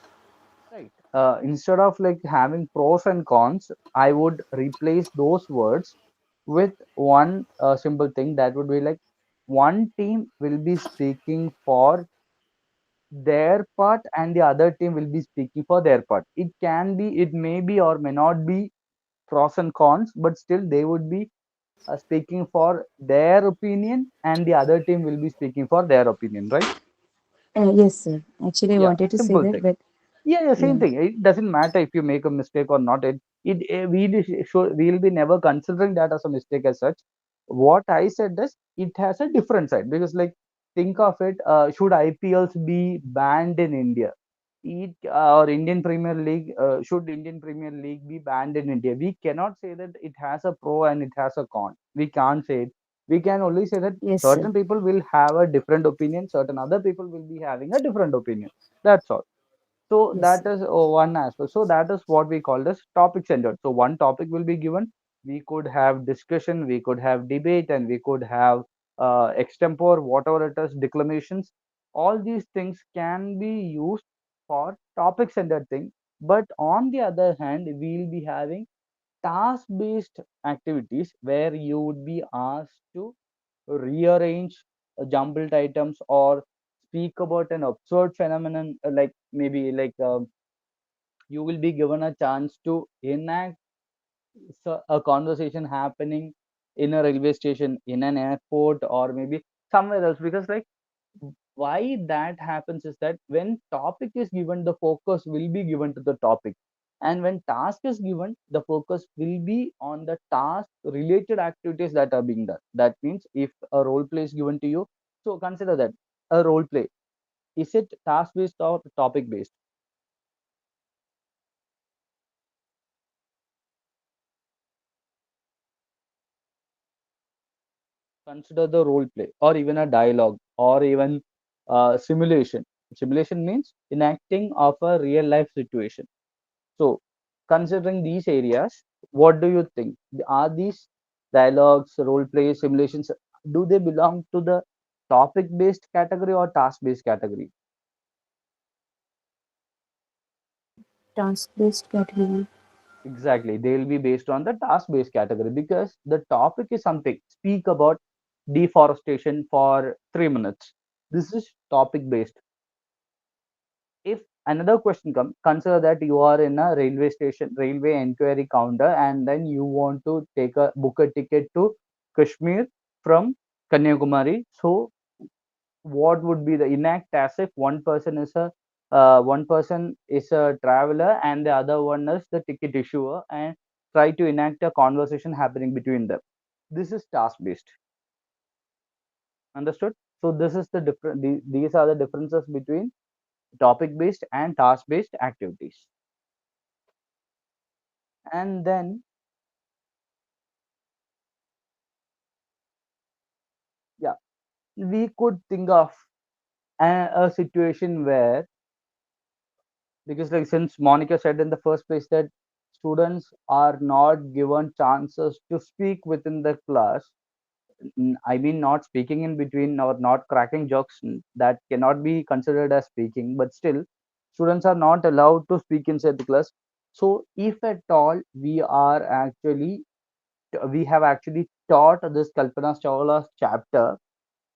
Speaker 1: Right. Instead of like having pros and cons, I would replace those words with one simple thing that would be like one team will be speaking for their part and the other team will be speaking for their part. It may be or may not be pros and cons, but still they would be speaking for their opinion and the other team will be speaking for their opinion, right?
Speaker 3: Yes, sir. Actually, I
Speaker 1: Yeah,
Speaker 3: wanted to say
Speaker 1: simple
Speaker 3: that,
Speaker 1: thing.
Speaker 3: but
Speaker 1: Yeah, same
Speaker 3: yeah.
Speaker 1: thing. It doesn't matter if you make a mistake or not. We'll be never considering that as a mistake as such. What I said is it has a different side because like think of it. Should IPLs be banned in India? Or Indian Premier League should Indian Premier League be banned in India? We cannot say that it has a pro and it has a con. We can't say it. We can only say that
Speaker 3: Yes, sir.
Speaker 1: certain people will have a different opinion, certain other people will be having a different opinion. That's all. So
Speaker 3: Yes,
Speaker 1: that
Speaker 3: sir.
Speaker 1: is one aspect. So that is what we call as topic centered. So one topic will be given. We could have discussion, we could have debate, and we could have extempore, whatever it is, declamations. All these things can be used for topic centered thing. But on the other hand, we'll be having task based activities where you would be asked to rearrange jumbled items or speak about an absurd phenomenon like maybe like you will be given a chance to enact a conversation happening in a railway station, in an airport, or maybe somewhere else. Because like why that happens is that when topic is given, the focus will be given to the topic, and when task is given, the focus will be on the task related activities that are being done. That means if a role play is given to you, so consider that a role play, is it task based or topic based? Consider the role play or even a dialogue or even simulation. Simulation means enacting of a real life situation. So considering these areas, what do you think? Are these dialogues, role play, simulations, do they belong to the topic based category or task based category?
Speaker 3: Task based category.
Speaker 1: Exactly, they will be based on the task based category because the topic is something. Speak about deforestation for 3 minutes. This is topic based. If another question comes, consider that you are in a railway station, railway inquiry counter, and then you want to take a book a ticket to Kashmir from Kanyakumari. So what would be the enact as if one person is a one person is a traveler and the other one is the ticket issuer, and try to enact a conversation happening between them. This is task based. Understood? So this is the different. These are the differences between topic based and task based activities. And then, yeah, we could think of a situation where, because like since Monica said in the first place that students are not given chances to speak within the class. I mean, not speaking in between or not cracking jokes, that cannot be considered as speaking, but still, students are not allowed to speak inside the class. So, if at all we have actually taught this Kalpana Chawla's chapter,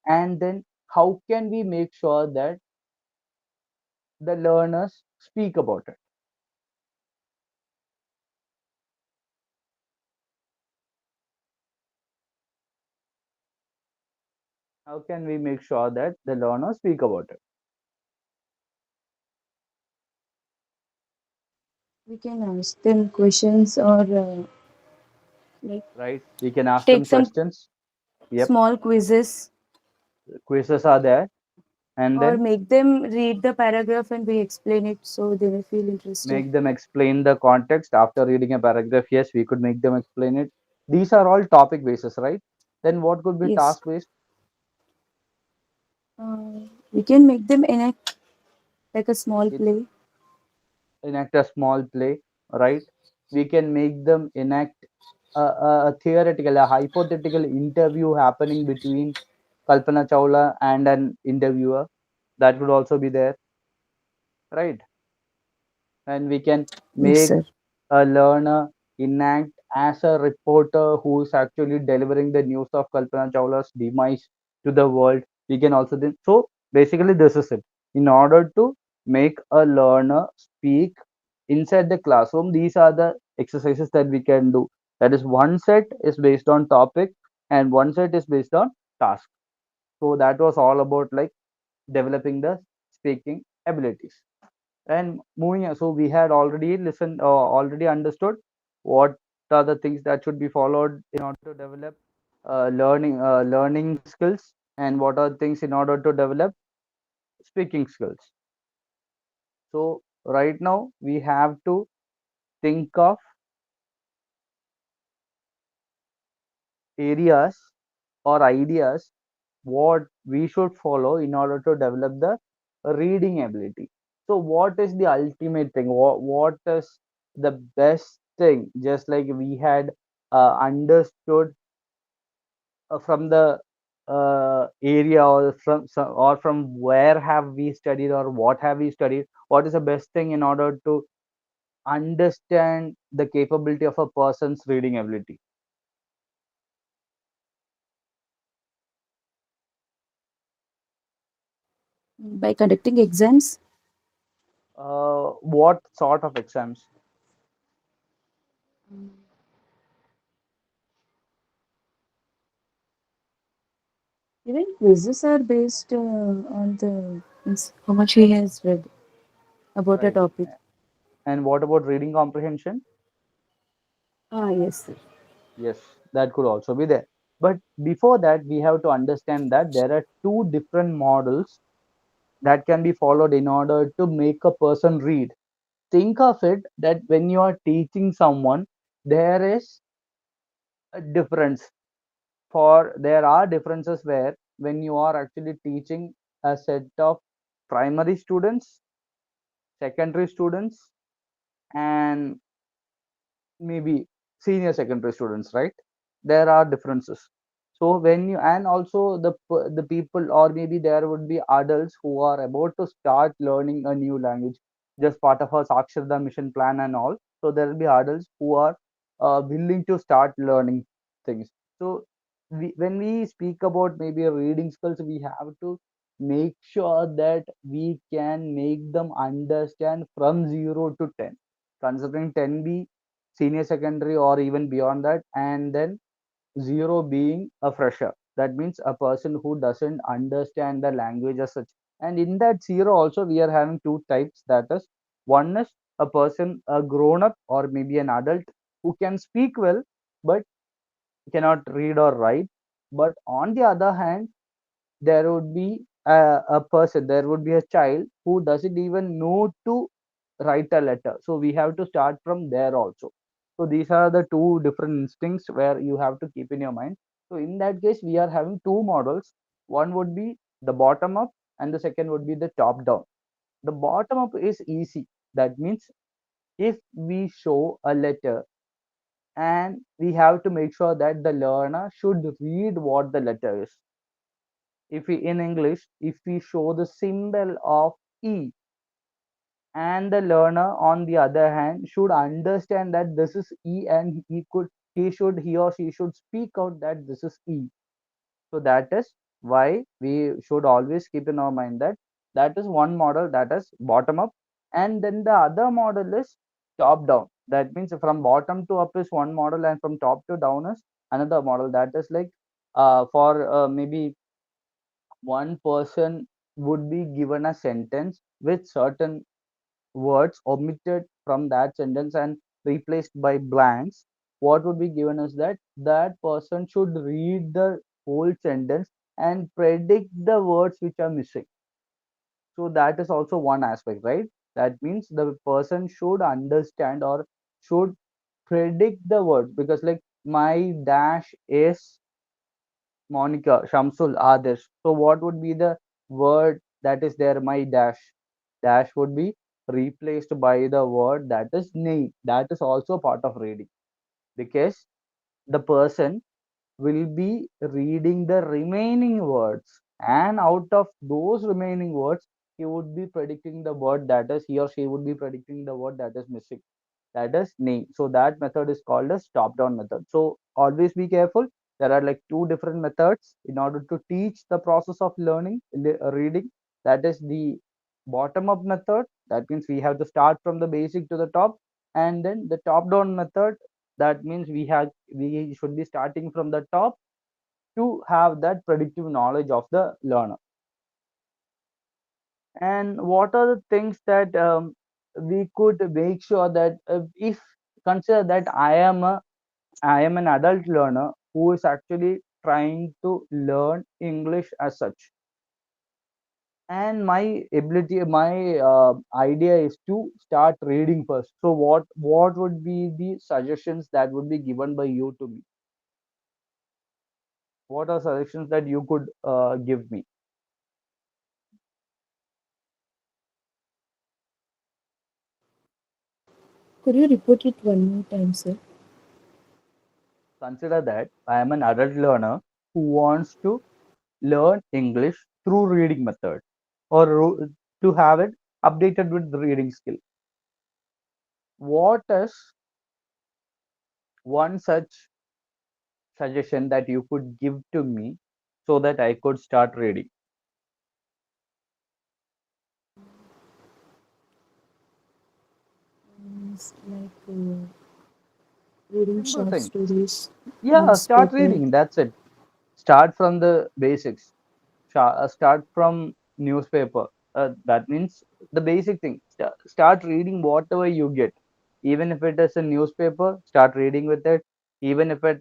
Speaker 1: and then how can we make sure that the learners speak about it? How can we make sure that the learners speak about it?
Speaker 3: We can ask them questions or like
Speaker 1: Right? We can ask
Speaker 3: take
Speaker 1: them
Speaker 3: some
Speaker 1: questions. Yep,
Speaker 3: small quizzes
Speaker 1: quizzes are there, and
Speaker 3: or
Speaker 1: then
Speaker 3: make them read the paragraph and we explain it so they may feel interested.
Speaker 1: make them explain the context after reading a paragraph. Yes, we could make them explain it. These are all topic basis, right? Then what could be
Speaker 3: Yes.
Speaker 1: task based?
Speaker 3: We can make them enact like a small
Speaker 1: In,
Speaker 3: play.
Speaker 1: enact a small play, right? We can make them enact a theoretical, a hypothetical interview happening between Kalpana Chawla and an interviewer. That could also be there, right? And we can
Speaker 3: Yes,
Speaker 1: make
Speaker 3: sir.
Speaker 1: a learner enact as a reporter who is actually delivering the news of Kalpana Chawla's demise to the world. We can also then, so basically this is it. In order to make a learner speak inside the classroom, these are the exercises that we can do. That is, one set is based on topic and one set is based on task. So that was all about like developing the speaking abilities. And moving on, so we had already listened, already understood what are the things that should be followed in order to develop learning skills, and what are things in order to develop speaking skills. So right now we have to think of areas or ideas what we should follow in order to develop the reading ability. So what is the ultimate thing? What is the best thing? Just like we had understood from the area, or from where have we studied or what have we studied, what is the best thing in order to understand the capability of a person's reading ability?
Speaker 3: By conducting exams,
Speaker 1: What sort of exams?
Speaker 3: even quizzes are based on the means how much he has read about a
Speaker 1: Right.
Speaker 3: topic.
Speaker 1: And what about reading comprehension?
Speaker 3: Ah, yes, sir.
Speaker 1: Yes, that could also be there. But before that, we have to understand that there are two different models that can be followed in order to make a person read. Think of it that when you are teaching someone, there is a difference. For there are differences where when you are actually teaching a set of primary students, secondary students, and maybe senior secondary students, right? There are differences. So when you, and also the people, or maybe there would be adults who are about to start learning a new language, just part of our Saksharta mission plan and all. So there will be adults who are willing to start learning things. So when we speak about maybe reading skills, we have to make sure that we can make them understand from 0 to 10, considering 10 be senior secondary or even beyond that, and then 0 being a fresher. That means a person who doesn't understand the language as such. And in that zero also we are having two types, that is, one is a person, a grown up or maybe an adult, who can speak well but cannot read or write. But on the other hand, there would be a person, there would be a child who doesn't even know to write a letter. So we have to start from there also. So these are the two different instincts where you have to keep in your mind. So in that case, we are having two models. One would be the bottom up, and the second would be the top down. The bottom up is easy. That means if we show a letter, and we have to make sure that the learner should read what the letter is. If we, in English, if we show the symbol of E, and the learner on the other hand should understand that this is E, and he or she should speak out that this is E. So that is why we should always keep in our mind that that is one model, that is bottom up, and then the other model is top down. That means from bottom to up is one model, and from top to down is another model. That is like for maybe one person would be given a sentence with certain words omitted from that sentence and replaced by blanks. What would be given is that that person should read the whole sentence and predict the words which are missing. So that is also one aspect, right? That means the person should understand or should predict the words, because like my dash is Monica, Shamsul, Adesh. So what would be the word that is there? My dash. Dash would be replaced by the word that is name. That is also part of reading, because the person will be reading the remaining words, and out of those remaining words, he would be predicting the word that is, he or she would be predicting the word that is missing, that is name. So that method is called as top down method. So always be careful, there are like two different methods in order to teach the process of learning reading. That is the bottom up method, that means we have to start from the basic to the top, and then the top down method, that means we should be starting from the top to have that predictive knowledge of the learner. And what are the things that we could make sure that if consider that I am an adult learner who is actually trying to learn English as such, and my idea is to start reading first. So what would be the suggestions that would be given by you to me? What are suggestions that you could give me?
Speaker 3: Could you repeat it one more time, sir?
Speaker 1: Consider that I am an adult learner who wants to learn English through reading method, or to have it updated with the reading skill. What is one such suggestion that you could give to me so that I could start reading?
Speaker 3: It's like reading
Speaker 1: Simple
Speaker 3: short
Speaker 1: thing.
Speaker 3: stories,
Speaker 1: Yeah, start
Speaker 3: newspaper.
Speaker 1: reading. That's it. Start from the basics. Start from newspaper. That means the basic thing. Start reading whatever you get, even if it is a newspaper. Start reading with it. Even if it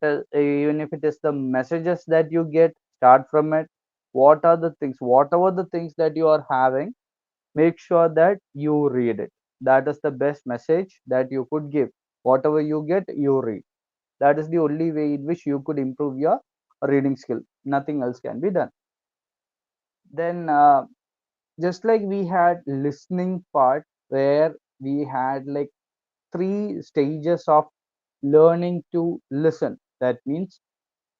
Speaker 1: is the messages that you get, start from it. What are the things? Whatever the things that you are having, make sure that you read it. That is the best message that you could give. Whatever you get, you read. That is the only way in which you could improve your reading skill. Nothing else can be done. Then just like we had listening part, where we had like three stages of learning to listen. That means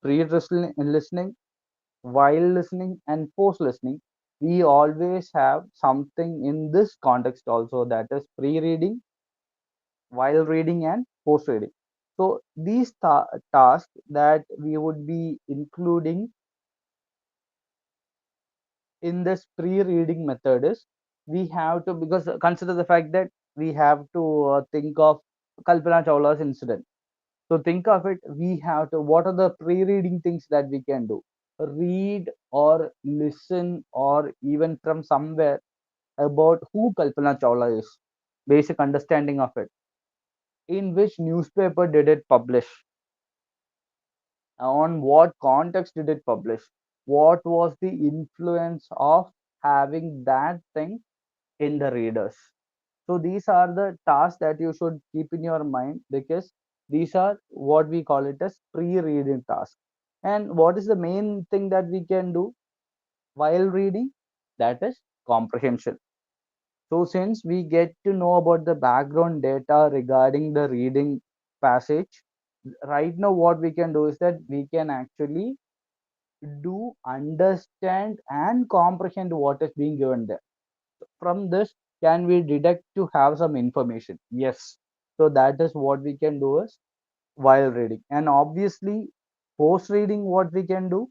Speaker 1: pre-listening, while listening, and post listening. We always have something in this context also, that is pre-reading, while reading, and post reading. So these tasks that we would be including in this pre-reading method is, we have to, because consider the fact that we have to think of Kalpana Chawla's incident. So think of it, we have to, what are the pre-reading things that we can do? read or listen or even from somewhere about who Kalpana Chawla is, basic understanding of it, in which newspaper did it publish, on what context did it publish, what was the influence of having that thing in the readers. So these are the tasks that you should keep in your mind, because these are what we call it as pre-reading tasks. And what is the main thing that we can do while reading? That is comprehension. So since we get to know about the background data regarding the reading passage, right now what we can do is that we can actually do understand and comprehend what is being given there. From this, can we deduct to have some information? Yes. So that is what we can do is while reading. And obviously, post reading, what we can do?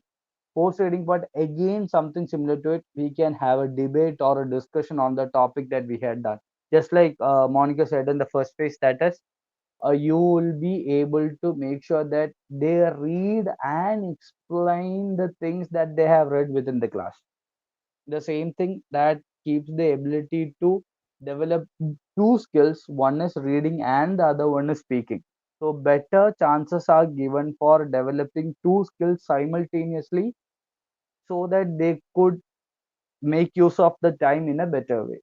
Speaker 1: Post reading, but again, something similar to it, we can have a debate or a discussion on the topic that we had done. Just like Monica said in the first phase, that is, you will be able to make sure that they read and explain the things that they have read within the class. The same thing that keeps the ability to develop two skills, one is reading and the other one is speaking. So better chances are given for developing two skills simultaneously, so that they could make use of the time in a better way.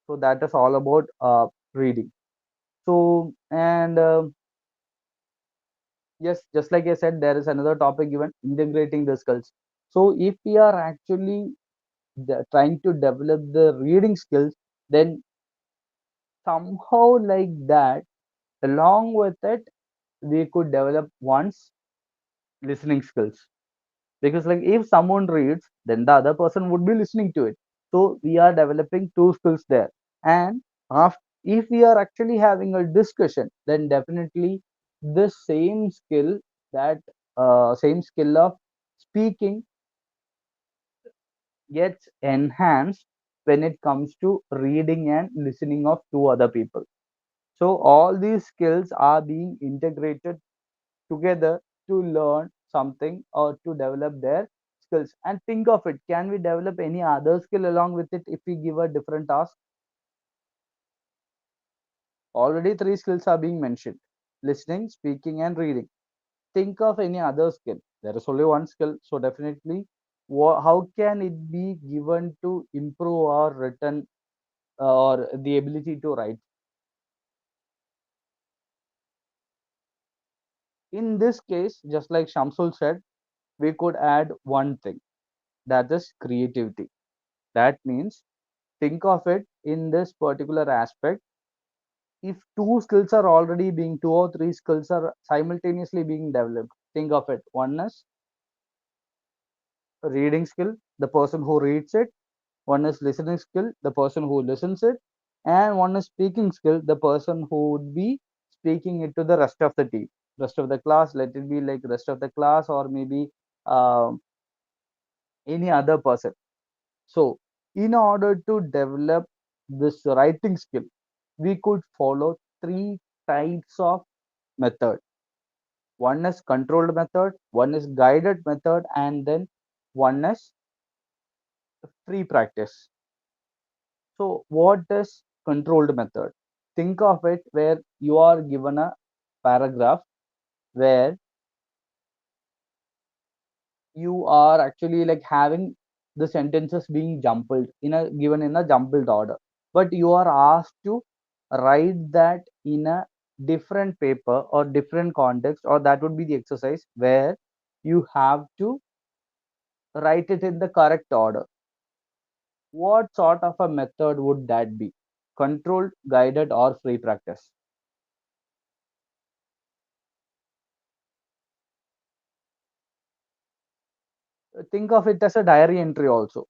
Speaker 1: So that is all about reading. So and yes, just like I said, there is another topic given, integrating the skills. So if we are actually trying to develop the reading skills, then somehow like that, along with it, we could develop one's listening skills. Because like if someone reads, then the other person would be listening to it. So we are developing two skills there. And after, if we are actually having a discussion, then definitely the same skill of speaking gets enhanced when it comes to reading and listening of two other people. So all these skills are being integrated together to learn something or to develop their skills. And think of it, can we develop any other skill along with it if we give a different task? Already three skills are being mentioned: listening, speaking, and reading. Think of any other skill. There is only one skill, so definitely, how can it be given to improve our written or the ability to write? In this case, just like Shamsul said, we could add one thing, that is creativity. That means, think of it in this particular aspect. If two skills are already being, two or three skills are simultaneously being developed, think of it. One is reading skill, the person who reads it. One is listening skill, the person who listens it. And one is speaking skill, the person who would be speaking it to the rest of the team, rest of the class. Let it be like rest of the class, or maybe um, any other person. So, in order to develop this writing skill, we could follow three types of method. One is controlled method, one is guided method, and then one is free practice. So, what is controlled method? Think of it where you are given a paragraph where you are actually like having the sentences being jumbled in a given in a jumbled order, but you are asked to write that in a different paper or different context, or that would be the exercise where you have to write it in the correct order. What sort of a method would that be? Controlled, guided, or free practice? Think of it as a diary entry also.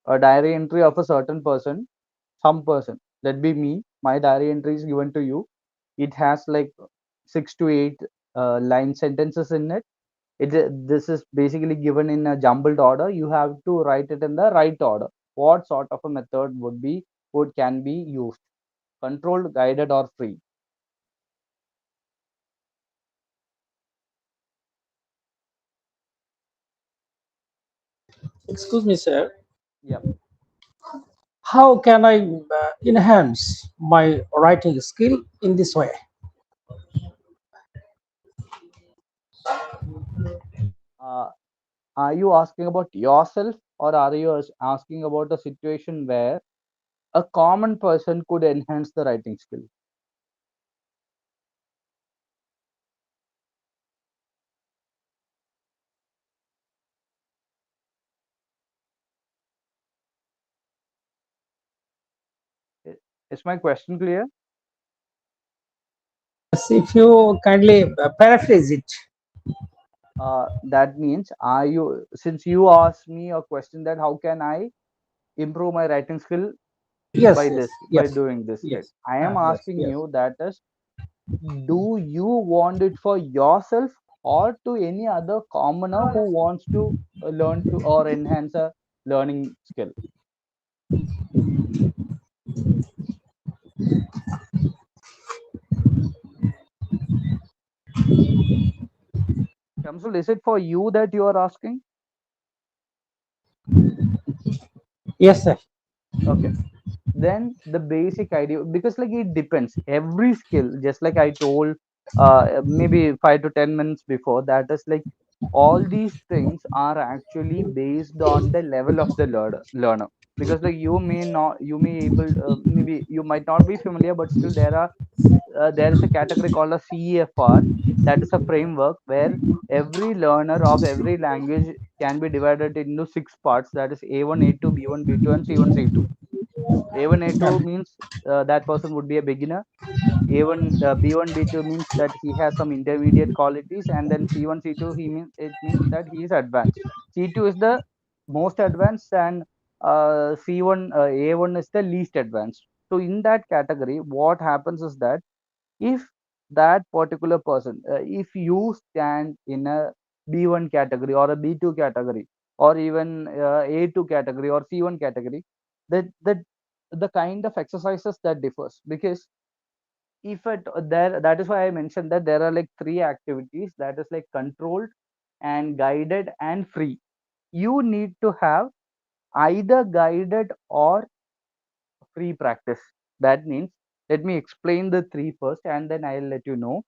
Speaker 1: A diary entry of a certain person, some person, let be me. My diary entry is given to you. It has like 6 to 8 line sentences in it. This is basically given in a jumbled order. You have to write it in the right order. What sort of a method would can be used? Controlled, guided, or free?
Speaker 4: Excuse me, sir.
Speaker 1: Yep.
Speaker 4: How can I enhance my writing skill in this way?
Speaker 1: Uh, are you asking about yourself, or are you asking about a situation where a common person could enhance the writing skill? I- Is my question clear?
Speaker 4: Yes, if you kindly paraphrase it.
Speaker 1: That means, are you, since you asked me a question that how can I improve my writing skill
Speaker 4: Yes,
Speaker 1: by
Speaker 4: yes,
Speaker 1: this, by
Speaker 4: yes,
Speaker 1: doing this, right?
Speaker 4: yes,
Speaker 1: I am
Speaker 4: yes,
Speaker 1: asking
Speaker 4: yes.
Speaker 1: you that is, do you want it for yourself or to any other commoner who wants to learn to or enhance a learning skill? Shamsul, is it for you that you are asking?
Speaker 4: Yes, sir.
Speaker 1: Okay, then the basic idea, because like it depends, every skill, just like I told maybe 5 to 10 minutes before, that is like all these things are actually based on the level of the learner. Because like you may not, you may able maybe you might not be familiar, but still there is a category called a CEFR, that is a framework where every learner of every language can be divided into 6 parts, that is A1, A2, B1, B2, and C1, C2. A1, A2 means that person would be a beginner. A1, B1, B2 means that he has some intermediate qualities, and then C1, C2 it means that he is advanced. C2 is the most advanced, and C1, A1 is the least advanced. So in that category, what happens is that if that particular person, if you stand in a B1 category or a B2 category, or even A2 category or C1 category, that the kind of exercises that differs. Because if it there, that is why I mentioned that there are like three activities, that is like controlled and guided and free. You need to have either guided or free practice. That means, let me explain the three first and then I'll let you know.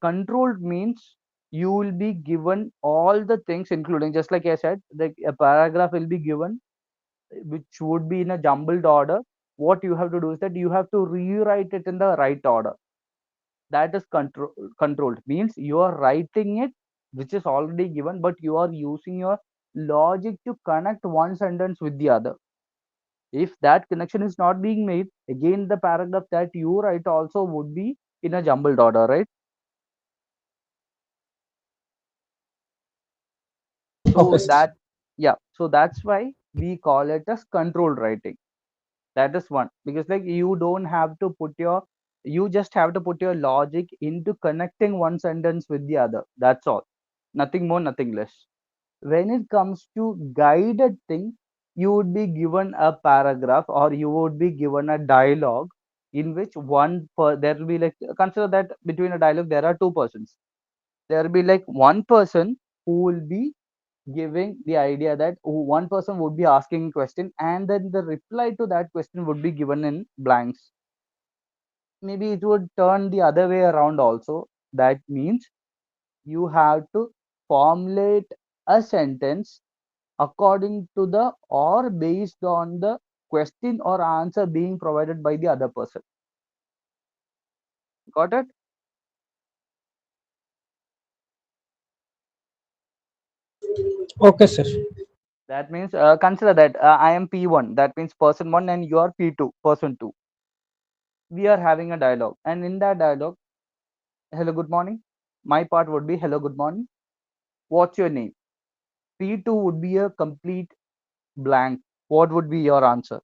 Speaker 1: Controlled means you will be given all the things, including, just like I said, a paragraph will be given, which would be in a jumbled order. What you have to do is that you have to rewrite it in the right order. That is controlled means you are writing it, which is already given, but you are using your logic to connect one sentence with the other. If that connection is not being made, again the paragraph that you write also would be in a jumbled order, right?
Speaker 4: Okay,
Speaker 1: So
Speaker 4: sir.
Speaker 1: that, yeah, so that's why we call it as controlled writing. That is one, because like you don't have to put your, you just have to put your logic into connecting one sentence with the other. That's all, nothing more, nothing less. When it comes to guided thing, you would be given a paragraph or you would be given a dialogue, in which there will be like, consider that between a dialogue there are two persons. There will be like one person who will be giving the idea that one person would be asking a question, and then the reply to that question would be given in blanks. Maybe it would turn the other way around also. That means you have to formulate a sentence according to the or based on the question or answer being provided by the other person. Got it?
Speaker 4: Okay, sir.
Speaker 1: That means, consider that I am P1, that means person 1, and you are P2, person 2. We are having a dialogue, and in that dialogue, hello, good morning. My part would be hello, good morning. What's your name? P2 would be a complete blank. What would be your answer?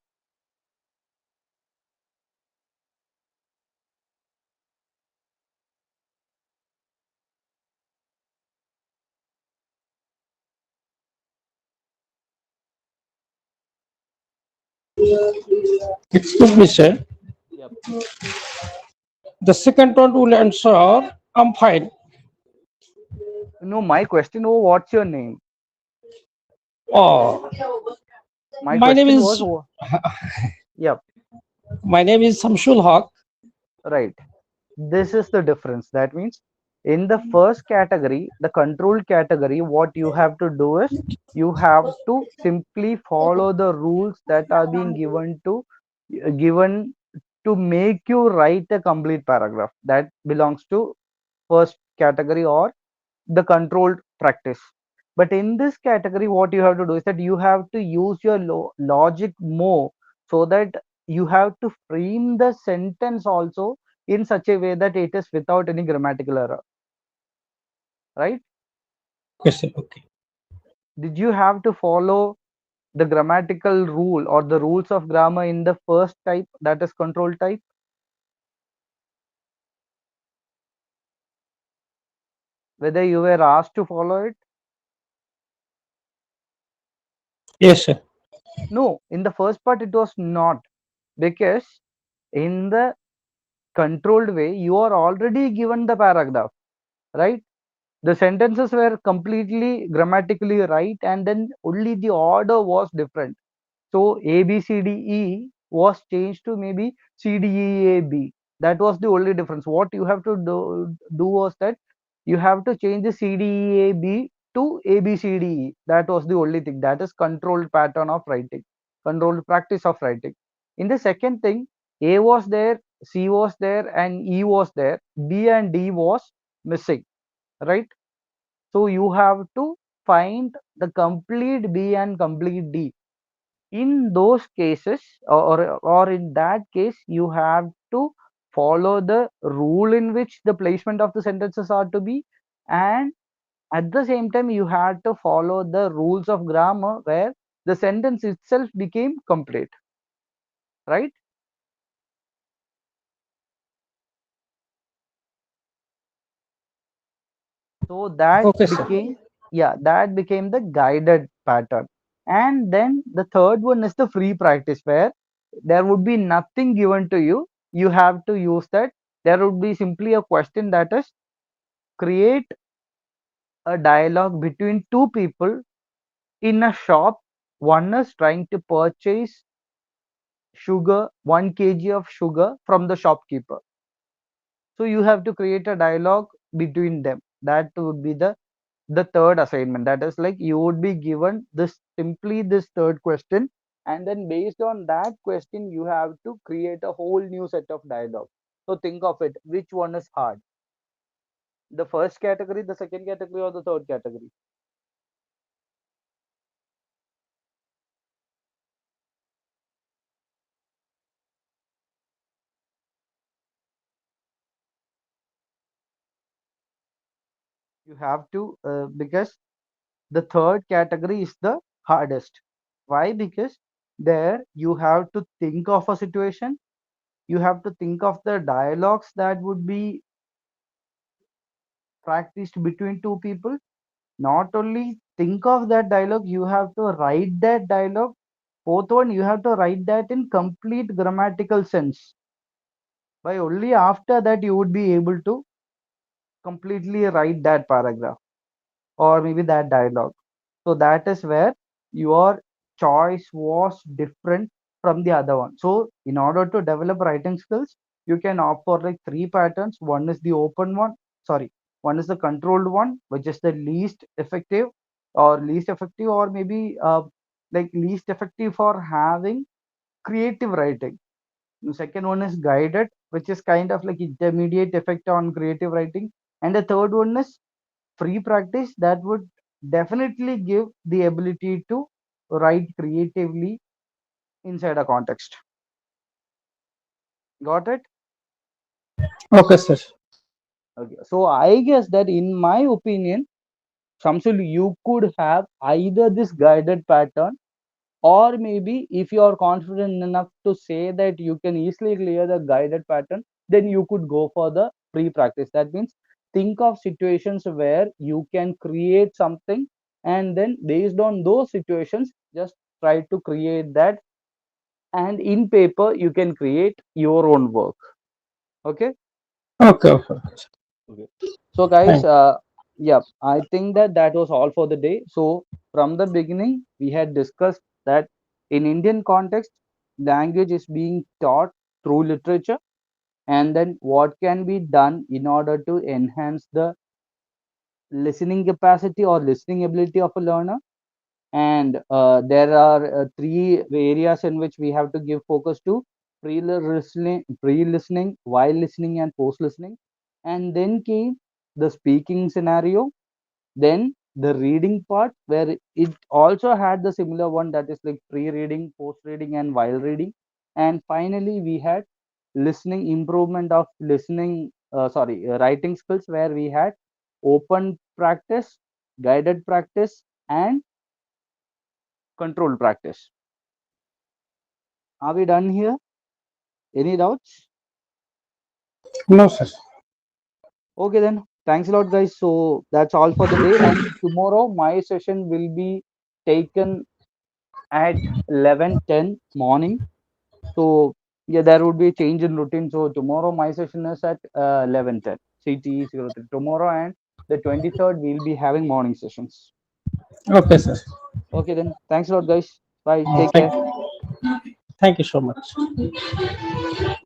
Speaker 4: Excuse me, sir.
Speaker 1: Yep.
Speaker 4: The second one will answer, I'm fine.
Speaker 1: No, my question was, what's your name?
Speaker 4: Oh,
Speaker 1: My
Speaker 4: my name
Speaker 1: question was,
Speaker 4: is
Speaker 1: yeah,
Speaker 4: my name is Samshul Haq.
Speaker 1: right. This is the difference. That means in the first category, the control category, what you have to do is you have to simply follow the rules that are being given to make you write a complete paragraph. That belongs to first category or the controlled practice. But in this category, what you have to do is that you have to use your logic more, so that you have to frame the sentence also in such a way that it is without any grammatical error, right?
Speaker 4: Okay, sir. Okay.
Speaker 1: Did you have to follow the grammatical rule or the rules of grammar in the first type, that is control type, whether you were asked to follow it?
Speaker 4: Yes, sir.
Speaker 1: No, in the first part it was not, because in the controlled way you are already given the paragraph, right? The sentences were completely grammatically right, and then only the order was different. So A B C D E was changed to maybe C D E A B. That was the only difference. What you have to do was that you have to change the C D E A B to A B C D E. That was the only thing. That is controlled pattern of writing, controlled practice of writing. In the second thing, A was there, C was there, and E was there. B and D was missing, right? So you have to find the complete B and complete D. In those cases, or in that case, you have to follow the rule in which the placement of the sentences are to be, and at the same time you have to follow the rules of grammar where the sentence itself became complete, right? So that
Speaker 4: Okay, sir.
Speaker 1: became, yeah, that became the guided pattern. And then the third one is the free practice, where there would be nothing given to you, you have to use that. There would be simply a question, that is, create a dialogue between two people in a shop. One is trying to purchase sugar, 1 kg of sugar from the shopkeeper. So you have to create a dialogue between them. That would be the third assignment. That is like you would be given this, simply this third question, and then based on that question you have to create a whole new set of dialogue. So think of it, which one is hard, the first category, the second category, or the third category? You have to because the third category is the hardest. Why? Because there you have to think of a situation, you have to think of the dialogues that would be practiced between two people. Not only think of that dialogue, you have to write that dialogue. Fourth one, you have to write that in complete grammatical sense. By only after that you would be able to completely write that paragraph or maybe that dialogue. So that is where your choice was different from the other one. So in order to develop writing skills, you can opt for like three patterns. One is the open one, sorry, one is the controlled one, which is the least effective, or maybe like least effective for having creative writing. The second one is guided, which is kind of like intermediate effect on creative writing. And the third one is free practice, that would definitely give the ability to write creatively inside a context. Got it?
Speaker 4: Okay, sir.
Speaker 1: Okay. So I guess that in my opinion, Samsul, you could have either this guided pattern, or maybe if you are confident enough to say that you can easily clear the guided pattern, then you could go for the free practice. That means think of situations where you can create something, and then based on those situations just try to create that, and in paper you can create your own work. Okay.
Speaker 4: Okay, okay, okay, sir.
Speaker 1: Okay. So guys,
Speaker 4: Thank
Speaker 1: yeah, I think that that was all for the day. So from the beginning, we had discussed that in Indian context, language is being taught through literature, and then what can be done in order to enhance the listening capacity or listening ability of a learner. And there are three areas in which we have to give focus to: pre-listening, while listening, and post-listening. And then came the speaking scenario, then the reading part, where it also had the similar one, that is like pre-reading, post-reading, and while reading. And finally we had listening, improvement of listening, writing skills, where we had open practice, guided practice, and controlled practice. Are we done here? Any doubts?
Speaker 4: No, sir.
Speaker 1: Okay, then thanks a lot, guys. So that's all for the day, and tomorrow my session will be taken at 11:10 morning. So yeah, there would be a change in routine. So tomorrow my session is at 11:10 CTE 03 tomorrow, and the 23rd we'll be having morning sessions.
Speaker 4: Okay, sir.
Speaker 1: Okay, then thanks a lot, guys. Bye. Take
Speaker 4: Thank
Speaker 1: care.
Speaker 4: you. Thank you so much.